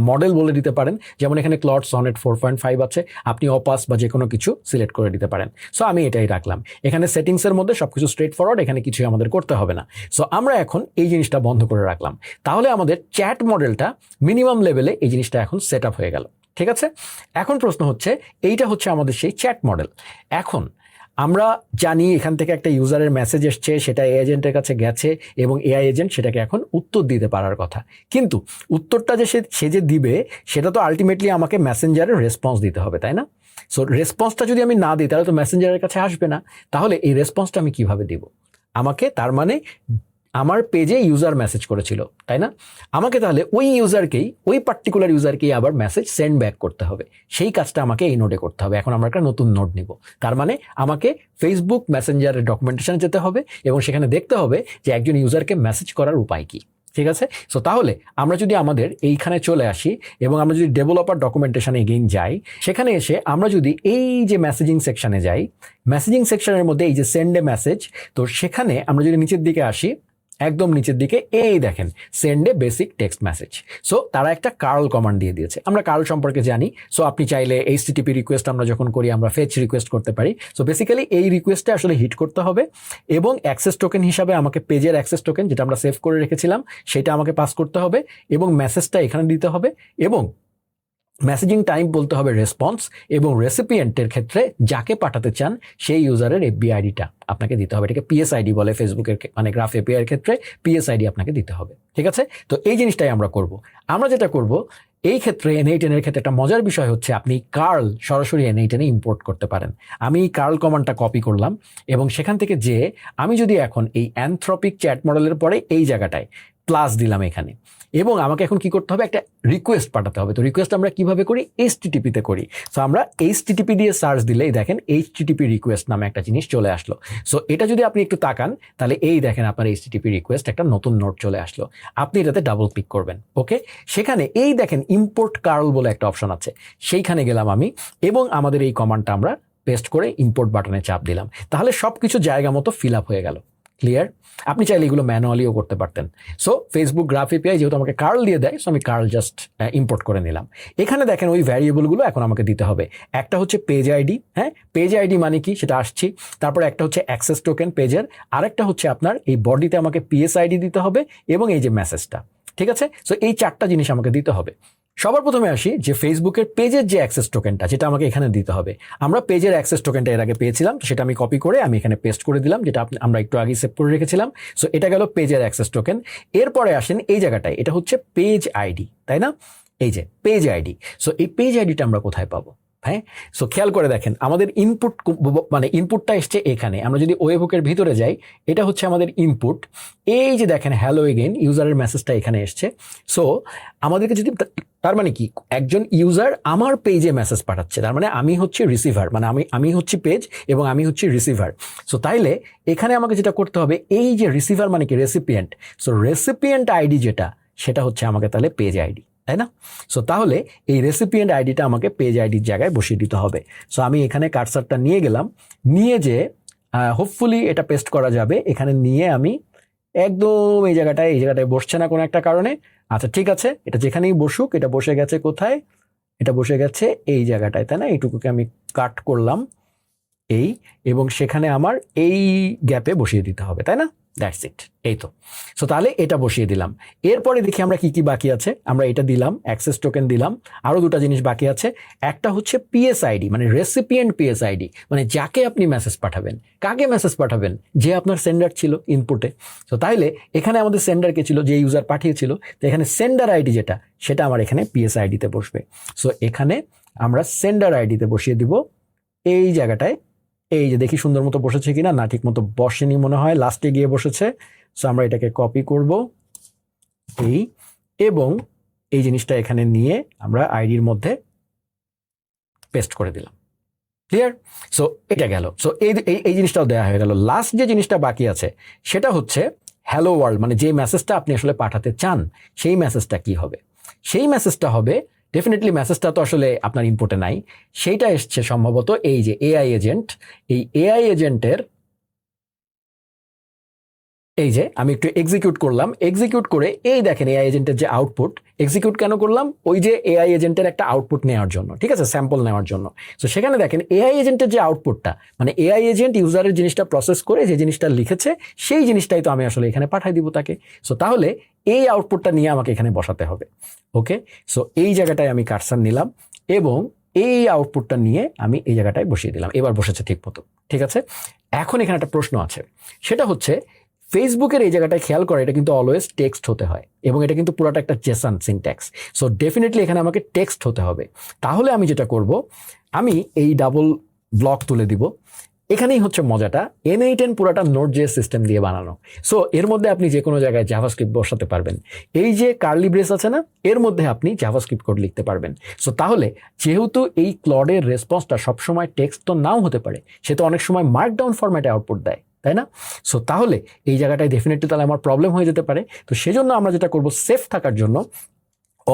Speaker 1: মডেল বলে দিতে পারেন, যেমন এখানে ক্লড সনেট 4.5 আছে, আপনি অপাস বা যে কোনো কিছু সিলেক্ট করে দিতে পারেন। সো আমি এটাই রাখলাম। এখানে সেটিংসের মধ্যে সবকিছু স্ট্রেট ফরওয়ার্ড, এখানে কিছুই আমাদের করতে হবে না। সো আমরা এখন এই জিনিসটা বন্ধ করে রাখলাম, তাহলে আমাদের চ্যাট মডেলটা মিনিমাম লেভেলে এই জিনিসটা এখন সেট আপ হয়ে গেল। ঠিক আছে, এখন প্রশ্ন হচ্ছে এইটা হচ্ছে আমাদের সেই চ্যাট মডেল। এখন আমরা জানি এখান থেকে একটা ইউজারের মেসেজ এসছে, সেটা এআই এজেন্টের কাছে গেছে এবং এআই এজেন্ট সেটাকে এখন উত্তর দিতে পারার কথা, কিন্তু উত্তরটা যে সে যে দিবে সেটা তো আলটিমেটলি আমাকে মেসেঞ্জারের রেসপন্স দিতে হবে, তাই না? সো রেসপন্সটা যদি আমি না দিই তাহলে তো মেসেঞ্জারের কাছে আসবে না, তাহলে এই রেসপন্সটা আমি কিভাবে দিব? আমাকে তার মানে আমার পেজে ইউজার মেসেজ করেছিল, তাই না? আমাকে তাহলে ওই ইউজারকেই, ওই পার্টিকুলার ইউজারকেই আবার মেসেজ সেন্ড ব্যাক করতে হবে। সেই কাজটা আমাকে এই নোডে করতে হবে। এখন আমরা একটা নতুন নোড নিব, তার মানে আমাকে ফেসবুক মেসেঞ্জারের ডকুমেন্টেশনে যেতে হবে এবং সেখানে দেখতে হবে যে একজন ইউজারকে মেসেজ করার উপায় কি। ঠিক আছে, সো তাহলে আমরা যদি আমাদের এইখানে চলে আসি এবং আমরা যদি ডেভেলপার ডকুমেন্টেশনে এগেইন যাই, সেখানে এসে আমরা যদি এই যে মেসেজিং সেকশনে যাই, মেসেজিং সেকশনের মধ্যে এই যে সেন্ড এ মেসেজ, তো সেখানে আমরা যদি নিচের দিকে আসি, একদম নিচের দিকে এই দেখেন সেন্ড এ বেসিক টেক্সট মেসেজ। সো তারা একটা কার্ল কমান্ড দিয়ে দিয়েছে, আমরা কার্ল সম্পর্কে জানি। সো আপনি চাইলে এইচটিটিপি রিকোয়েস্ট আমরা যখন করি আমরা ফেচ রিকোয়েস্ট করতে পারি। সো বেসিক্যালি এই রিকোয়েস্টে আসলে হিট করতে হবে এবং অ্যাক্সেস টোকেন হিসাবে আমাকে পেজের অ্যাক্সেস টোকেন যেটা আমরা সেভ করে রেখেছিলাম সেটা আমাকে পাস করতে হবে এবং মেসেজটা এখানে দিতে হবে এবং মেসেজিং টাইপ বলতে হবে রেসপন্স এবং রেসিপিয়েন্টের ক্ষেত্রে যাকে পাঠাতে চান সেই ইউজারের এফবি আইডিটা আপনাকে দিতে হবে। এটাকে পিএসআইডি বলে ফেসবুকের, মানে গ্রাফ এপিআই এর ক্ষেত্রে পিএসআইডি আপনাকে দিতে হবে। ঠিক আছে, তো এই জিনিসটাই আমরা করব। আমরা যেটা করব এই ক্ষেত্রে N8N এর ক্ষেত্রে একটা মজার বিষয় হচ্ছে আপনি কার্ল সরাসরি N8N এ ইম্পোর্ট করতে পারেন। আমি কার্ল কমান্ডটা কপি করলাম এবং সেখান থেকে যে আমি যদি এখন এই অ্যানথ্রপিক চ্যাট মডেলের পরে এই জায়গাটায় প্লাস দিলাম এখানে, এবং আমাকে এখন কি করতে হবে, একটা রিকোয়েস্ট পাঠাতে হবে। তো রিকোয়েস্ট আমরা কিভাবে করি, এইচটিটিপিতে করি। সো আমরা এইচটিটিপি দিয়ে সার্চ দিলেই দেখেন এইচটিটিপি রিকোয়েস্ট নামে একটা জিনিস চলে আসলো। সো এটা যদি আপনি একটু তাকান তাহলে এই দেখেন আপনার এইচটিটিপি রিকোয়েস্ট একটা নতুন নোট চলে আসলো। আপনি এটাতে ডাবল ক্লিক করবেন। ওকে, সেখানে এই দেখেন ইম্পোর্ট কার্ল বলে একটা অপশন আছে, সেইখানে গেলাম আমি এবং আমাদের এই কমান্ডটা আমরা পেস্ট করে ইম্পোর্ট বাটনে চাপ দিলাম, তাহলে সবকিছু জায়গা মতো ফিল আপ হয়ে গেল। ক্লিয়ার? আপনি চাইলে এগুলো ম্যানুয়ালিও করতে পারতেন। সো ফেসবুক গ্রাফ এপিআই যেহেতু আমাকে কার্ল দিয়ে দেয়, সো আমি কার্ল জাস্ট ইম্পোর্ট করে নিলাম। এখানে দেখেন ওই ভ্যারিয়েবলগুলো এখন আমাকে দিতে হবে। একটা হচ্ছে পেজ আইডি, হ্যাঁ পেজ আইডি মানে কি সেটা আসছি, তারপরে একটা হচ্ছে অ্যাক্সেস টোকেন পেজের, আরেকটা হচ্ছে আপনার এই বডিতে আমাকে পিএস আইডি দিতে হবে এবং এই যে মেসেজটা। ঠিক আছে, সো এই চারটা জিনিস আমাকে দিতে হবে। সবার প্রথমে আসি যে ফেসবুকের পেজের যে অ্যাক্সেস টোকেনটা যেটা আমাকে এখানে দিতে হবে। আমরা পেজের অ্যাক্সেস টোকেনটা এর আগে পেয়েছিলাম, সেটা আমি কপি করে আমি এখানে পেস্ট করে দিলাম, যেটা আমরা একটু আগে সেভ করে রেখেছিলাম। সো এটা গেল পেজের অ্যাক্সেস টোকেন। এরপরে আসেন এই জায়গাটায়, এটা হচ্ছে পেজ আইডি, তাই না? এই যে পেজ আইডি। সো এই পেজ আইডিটা আমরা কোথায় পাবো? হ্যাঁ, সো খেয়াল করে দেখেন আমাদের ইনপুট, মানে ইনপুটটা এসছে এখানে। আমরা যদি ওয়েবহুকের ভিতরে যাই, এটা হচ্ছে আমাদের ইনপুট। এই যে দেখেন হ্যালো এগেইন, ইউজারের মেসেজটা এখানে এসছে। সো আমাদেরকে যদি, তার মানে কি, একজন ইউজার আমার পেজে মেসেজ পাঠাচ্ছে, তার মানে আমি হচ্ছে রিসিভার, মানে আমি হচ্ছি পেজ এবং আমি হচ্ছি রিসিভার। সো তাইলে এখানে আমাকে যেটা করতে হবে, এই যে রিসিভার মানে কি রেসিপিয়েন্ট, সো রেসিপিয়েন্ট আইডি যেটা, সেটা হচ্ছে আমাকে তাহলে পেজ আইডি, তাই না? সো তাহলে এই রেসিপিয়েন্ট আইডিটা আমাকে পেজ আইডির জায়গায় বসিয়ে দিতে হবে। সো আমি এখানে কার্সারটা নিয়ে গেলাম, নিয়ে যে হোপফুলি এটা পেস্ট করা যাবে, এখানে নিয়ে আমি একদম এই জায়গাটায় বসছে না কোনো একটা কারণে। আচ্ছা ঠিক আছে, এটা যেখানেই বসুক, এটা বসে গেছে কোথায়, এটা বসে গেছে এই জায়গাটায়, তাই না? এইটুকুকে আমি কাট করলাম এই, এবং সেখানে আমার এই গ্যাপে বসিয়ে দিতে হবে, তাই না? দ্যাটস ইট, এই তো। সো তাহলে এটা বসিয়ে দিলাম। এরপরে দেখি আমরা কি কি বাকি আছে। আমরা এটা দিলাম, অ্যাক্সেস টোকেন দিলাম, আরও দুটো জিনিস বাকি আছে। একটা হচ্ছে পিএসআইডি, মানে রেসিপিয়েন্ট পিএসআইডি, মানে যাকে আপনি মেসেজ পাঠাবেন। কাকে মেসেজ পাঠাবেন? যে আপনার সেন্ডার ছিল ইনপুটে। তো তাইলে এখানে আমাদের সেন্ডার কে ছিল, যে ইউজার পাঠিয়েছিল। তো এখানে সেন্ডার আইডি যেটা, সেটা আমার এখানে পিএসআইডিতে বসবে। সো এখানে আমরা সেন্ডার আইডিতে বসিয়ে দিব এই জায়গাটায়। এই যে দেখি সুন্দর মতো বসেছে কিনা, না ঠিক মতো বসেনি মনে হয়, লাস্টে গিয়ে বসেছে। সো আমরা এটাকে কপি করব এই, এবং এই জিনিসটা এখানে নিয়ে আমরা আইডির মধ্যে পেস্ট করে দিলাম। ক্লিয়ার? সো এটা গেল। সো এই জিনিসটাও দেওয়া হয়ে গেল। লাস্ট যে জিনিসটা বাকি আছে সেটা হচ্ছে হ্যালো ওয়ার্ল্ড, মানে যে মেসেজটা আপনি আসলে পাঠাতে চান সেই মেসেজটা কি হবে? সেই মেসেজটা হবে, ডেফিনেটলি মেসেজটা তো আসলে আপনার ইনপুটে নাই, সেইটা এসছে সম্ভবত এই যে এআই এজেন্ট। এই এআই এজেন্টের এই যে আমি একটু এক্সিকিউট করলাম, এক্সিকিউট করে এই দেখেন এআই এজেন্টের যে আউটপুট। এক্সিকিউট কেন করলাম? ওই যে এআই এজেন্টের একটা আউটপুট নেওয়ার জন্য, ঠিক আছে, স্যাম্পল নেওয়ার জন্য। তো সেখানে দেখেন এআই এজেন্টের যে আউটপুটটা, মানে এআই এজেন্ট ইউজারের জিনিসটা প্রসেস করে যে জিনিসটা লিখেছে সেই জিনিসটাই তো আমি আসলে এখানে পাঠাই দিব তাকে। সো তাহলে এই আউটপুটটা নিয়ে আমাকে এখানে বসাতে হবে। ওকে, সো এই জায়গাটায় আমি কার্সার নিলাম এবং এই আউটপুটটা নিয়ে আমি এই জায়গাটায় বসিয়ে দিলাম। এবার বসেছে ঠিক মতো, ঠিক আছে। এখন এখানে একটা প্রশ্ন আছে, সেটা হচ্ছে ফেসবুকের এই জায়গাটায় খেয়াল করে, এটা কিন্তু অলওয়েজ টেক্সট হতে হয় এবং এটা কিন্তু পুরোটা একটা জেসন সিনট্যাক্স। সো ডেফিনেটলি এখানে আমাকে টেক্সট হতে হবে। তাহলে আমি যেটা করব, আমি এই ডাবল ব্লক তুলে দিব। এখানেই হচ্ছে মজাটা, N8N পুরোটা নোড.js সিস্টেম দিয়ে বানানো। সো এর মধ্যে আপনি যে কোনো জায়গায় জাভাস্ক্রিপ্ট বসাতে পারবেন। এই যে কার্লি ব্রেস আছে না, এর মধ্যে আপনি জাভাস্ক্রিপ্ট কোড লিখতে পারবেন। সো তাহলে যেহেতু এই ক্লডের রেসপন্সটা সবসময় টেক্সট তো নাও হতে পারে, সে তো অনেক সময় মার্কডাউন ফরম্যাটে আউটপুট দেয়, তাই না? সো তাহলে এই জায়গাটায় ডেফিনেটলি তাহলে আমার প্রবলেম হয়ে যেতে পারে। তো সেজন্য আমরা যেটা করব, সেফ থাকার জন্য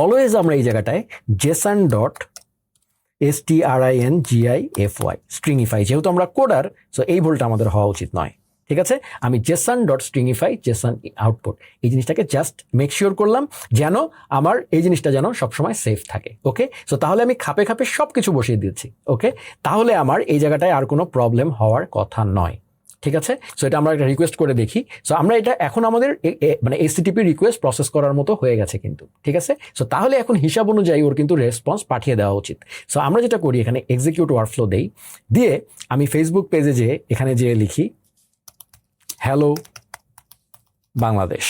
Speaker 1: অলওয়েজ আমরা এই জায়গাটায় json.stringify স্ট্রিংইফাই, যেহেতু আমরা কোডার, সো এই ভুলটা আমাদের হওয়া উচিত নয়। ঠিক আছে, আমি json.stringify json আউটপুট এই জিনিসটাকে জাস্ট মেক শিওর করলাম যেন আমার এই জিনিসটা যেন সবসময় সেফ থাকে। ওকে, সো তাহলে আমি খাপে খাপে সব কিছু বসিয়ে দিচ্ছি। ওকে, তাহলে আমার এই জায়গাটায় আর কোনো প্রবলেম হওয়ার কথা নয়। ঠিক আছে, সো এটা আমরা একটা রিকোয়েস্ট করে দেখি। সো আমরা এটা এখন আমাদের মানে HTTP রিকোয়েস্ট প্রসেস করার মতো হয়ে গেছে কিন্তু, ঠিক আছে। সো তাহলে এখন হিসাব অনুযায়ী ওর কিন্তু রেসপন্স পাঠিয়ে দেওয়া উচিত। সো আমরা যেটা করি, এখানে এক্সিকিউট ওয়ার্কফ্লো দেই, দিয়ে আমি ফেসবুক পেজে যেয়ে এখানে যেয়ে লিখি হ্যালো বাংলাদেশ,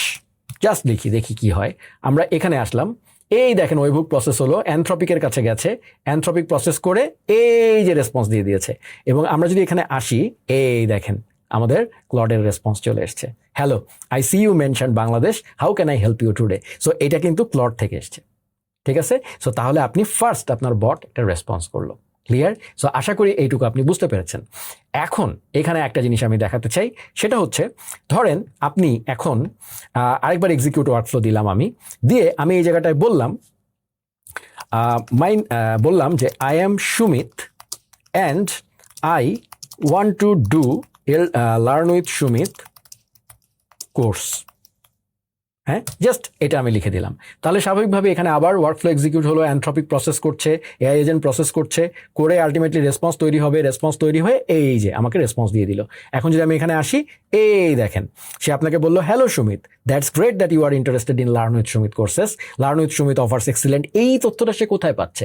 Speaker 1: জাস্ট লিখি, দেখি কি হয়। আমরা এখানে আসলাম, এই দেখেন ওয়েবহুক প্রসেস হলো, অ্যানথ্রপিকের কাছে গেছে, অ্যানথ্রপিক প্রসেস করে এই যে রেসপন্স দিয়ে দিয়েছে। এবং আমরা যদি এখানে আসি, এই দেখেন আমাদের ক্লডের রেসপন্স চলে এসছে, hello I see you mention Bangladesh, how can I help you today. So এটা কিন্তু ক্লড থেকে এসছে, ঠিক আছে। সো তাহলে আপনি ফার্স্ট আপনার বট একটা রেসপন্স করলো। ক্লিয়ার? সো আশা করি এইটুকু আপনি বুঝতে পেরেছেন। এখন এখানে একটা জিনিস আমি দেখাতে চাই, সেটা হচ্ছে ধরেন আপনি এখন আরেকবার এক্সিকিউট ওয়ার্কফ্লো দিলাম আমি, দিয়ে আমি এই জায়গাটায় বললাম বললাম যে I am Sumit and I want to do learn with Sumit course. হ্যাঁ, জাস্ট এটা আমি লিখে দিলাম। তাহলে স্বাভাবিকভাবে এখানে আবার ওয়ার্কফ্লো এক্সিকিউট হলো, অ্যানথ্রপিক প্রসেস করছে, এআই এজেন্ট প্রসেস করছে, করে আলটিমেটলি রেসপন্স তৈরি হবে, রেসপন্স তৈরি হয়ে এই যে আমাকে রেসপন্স দিয়ে দিল। এখন যদি আমি এখানে আসি, এই দেখেন সে আপনাকে বললো hello Sumit, that's great that you are interested in learn with Sumit courses, learn with Sumit offers excellent. এই তথ্যটা সে কোথায় পাচ্ছে?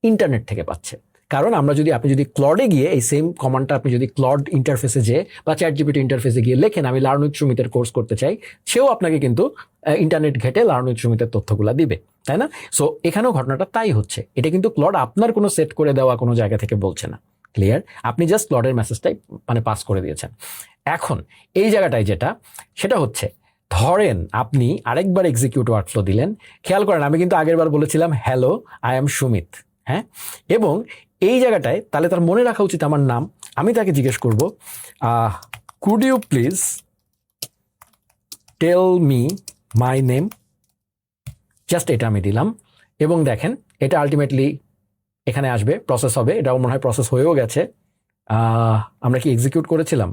Speaker 1: ইন্টারনেট থেকে পাচ্ছে। কারণ আপনি যদি ক্লডে গিয়ে এই সেম কমান্ডটা আপনি যদি ক্লড ইন্টারফেসে যেয়ে বা চ্যাটজিপিটি ইন্টারফেসে গিয়ে লেখেন আমি লার্ন উইথ সুমিতের কোর্স করতে চাই, সেও আপনাকে কিন্তু ইন্টারনেট ঘেটে লার্ন উইথ সুমিতের তথ্যগুলো দিবে, তাই না? সো এখানেও ঘটনাটা তাই হচ্ছে। এটা কিন্তু ক্লড আপনার কোনো সেট করে দেওয়া কোনো জায়গা থেকে বলছে না। ক্লিয়ার? আপনি জাস্ট ক্লডের মেসেজটাই মানে পাস করে দিয়েছেন। এখন এই জায়গাটায় যেটা, সেটা হচ্ছে ধরেন আপনি আরেকবার এক্সিকিউট ওয়ার্কফ্লো দিলেন। খেয়াল করেন আমি কিন্তু আগের বার বলেছিলাম হ্যালো আই এম সুমিত, হ্যাঁ, এবং এই জায়গাটায় তাহলে তার মনে রাখা উচিত আমার নাম। আমি তাকে জিজ্ঞেস করব could you please tell me my name, just এটা আমি দিলাম। এবং দেখেন এটা আলটিমেটলি এখানে আসবে, প্রসেস হবে। এটাও মনে হয় প্রসেস হয়েও গেছে। আমরা কি এক্সিকিউট করেছিলাম?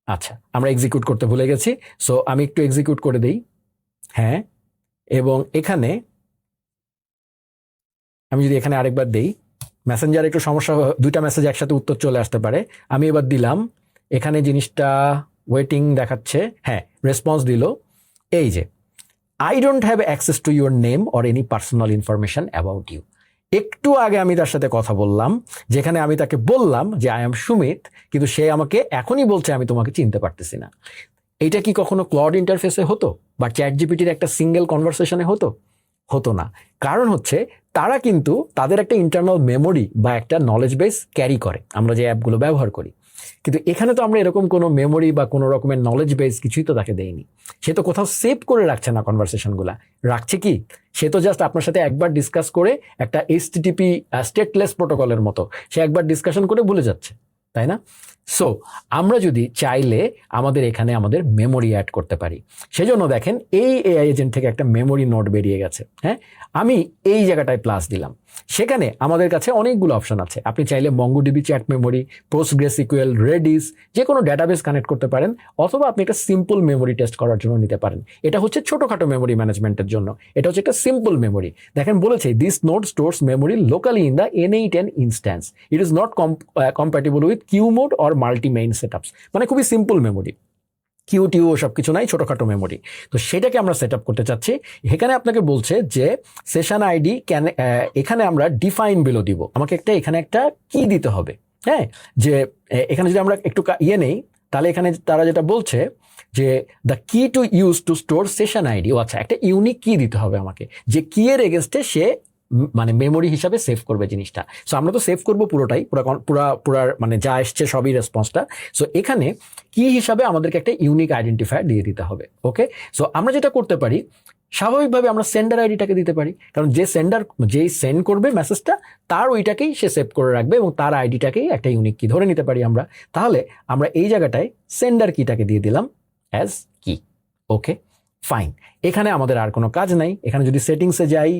Speaker 1: আচ্ছা, আমরা এক্সিকিউট করতে ভুলে গেছি। সো আমি একটু এক্সিকিউট করে দিই, হ্যাঁ। এবং এখানে আমি যদি এখানে আরেকবার দেই, মেসেঞ্জার একটু সমস্যা, দুইটা মেসেজ একসাথে উত্তর চলে আসতে পারে। আমি এবার দিলাম, এখানে জিনিসটা ওয়েটিং দেখাচ্ছে, হ্যাঁ রেসপন্স দিল। এই যে I don't have access to your name or any personal information about you. একটু আগে আমি তার সাথে কথা বললাম, যেখানে আমি তাকে বললাম যে আই এম সুমিত, কিন্তু সে আমাকে এখনই বলছে আমি তোমাকে চিনতে পারতেছি না। এটা কি কখনো ক্লড ইন্টারফেসে হতো বা চ্যাট জিপিটির একটা সিঙ্গেল কনভারসেশনে হতো? হতো না। কারণ হচ্ছে তারা কিন্তু তাদের একটা ইন্টারনাল মেমোরি বা একটা নলেজ বেস ক্যারি করে, আমরা যে অ্যাপগুলো ব্যবহার করি। কিন্তু এখানে তো আমরা এরকম কোনো মেমোরি বা কোনো রকমের নলেজ বেস কিছুই তো তাকে দেয়নি। সে তো কোথাও সেভ করে রাখছে না কনভারসেশনগুলা। রাখছে কি? সে তো জাস্ট আপনার সাথে একবার ডিসকাস করে, একটা এইচটিটিপি স্টেটলেস প্রোটোকলের মতো সে একবার ডিসকাশন করে ভুলে যাচ্ছে, তাই না? সো আমরা যদি চাইলে আমাদের এখানে আমাদের মেমোরি অ্যাড করতে পারি। সেজন্য দেখেন এই এআই এজেন্ট থেকে একটা মেমোরি নোড বেরিয়ে গেছে। হ্যাঁ, আমি এই জায়গাটায় প্লাস দিলাম, সেখানে আমাদের কাছে অনেকগুলো অপশন আছে। আপনি চাইলে মঙ্গোডিবি চ্যাট মেমোরি, পোস্টগ্রেসিকিউএল, রেডিস, যে কোনো ডেটাবেস কানেক্ট করতে পারেন, অথবা আপনি একটা সিম্পল মেমোরি টেস্ট করার জন্য নিতে পারেন। এটা হচ্ছে ছোটোখাটো মেমোরি ম্যানেজমেন্টের জন্য, এটা হচ্ছে একটা সিম্পল মেমোরি। দেখেন বলেছে this node stores memory locally in the N8N instance, it is not compatible with queue mode or multi main setups. মানে খুবই সিম্পল মেমোরি, কিউ টিউ সব কিছু নাই, ছোটোখাটো মেমোরি। তো সেটাকে আমরা সেট আপ করতে চাচ্ছি। এখানে আপনাকে বলছে যে সেশন আইডি ক্যান, এখানে আমরা ডিফাইন বিলো দিব, আমাকে এখানে একটা কি দিতে হবে। হ্যাঁ, যে এখানে যদি আমরা একটু নেই, তাহলে এখানে তারা যেটা বলছে যে the key to use to store session ID. ও আচ্ছা, একটা ইউনিক কি দিতে হবে আমাকে, যে কি এর এগেনস্টে সে মানে মেমোরি হিসাবে সেভ করবে জিনিসটা। সো আমরা তো সেভ করবো পুরোটাই, পুরা মানে যা এসছে সবই রেসপন্সটা। সো এখানে কি হিসাবে আমাদেরকে একটা ইউনিক আইডেন্টিফায়ার দিয়ে দিতে হবে। ওকে, সো আমরা যেটা করতে পারি, স্বাভাবিকভাবে আমরা সেন্ডার আইডিটাকে দিতে পারি, কারণ যেই সেন্ড করবে মেসেজটা তার ওইটাকেই সে সেভ করে রাখবে এবং তার আইডিটাকেই একটা ইউনিক কি ধরে নিতে পারি আমরা। তাহলে আমরা এই জায়গাটায় সেন্ডার কিটাকে দিয়ে দিলাম অ্যাজ কি। ওকে ফাইন, এখানে আমাদের আর কোনো কাজ নাই। এখানে যদি সেটিংসে যাই,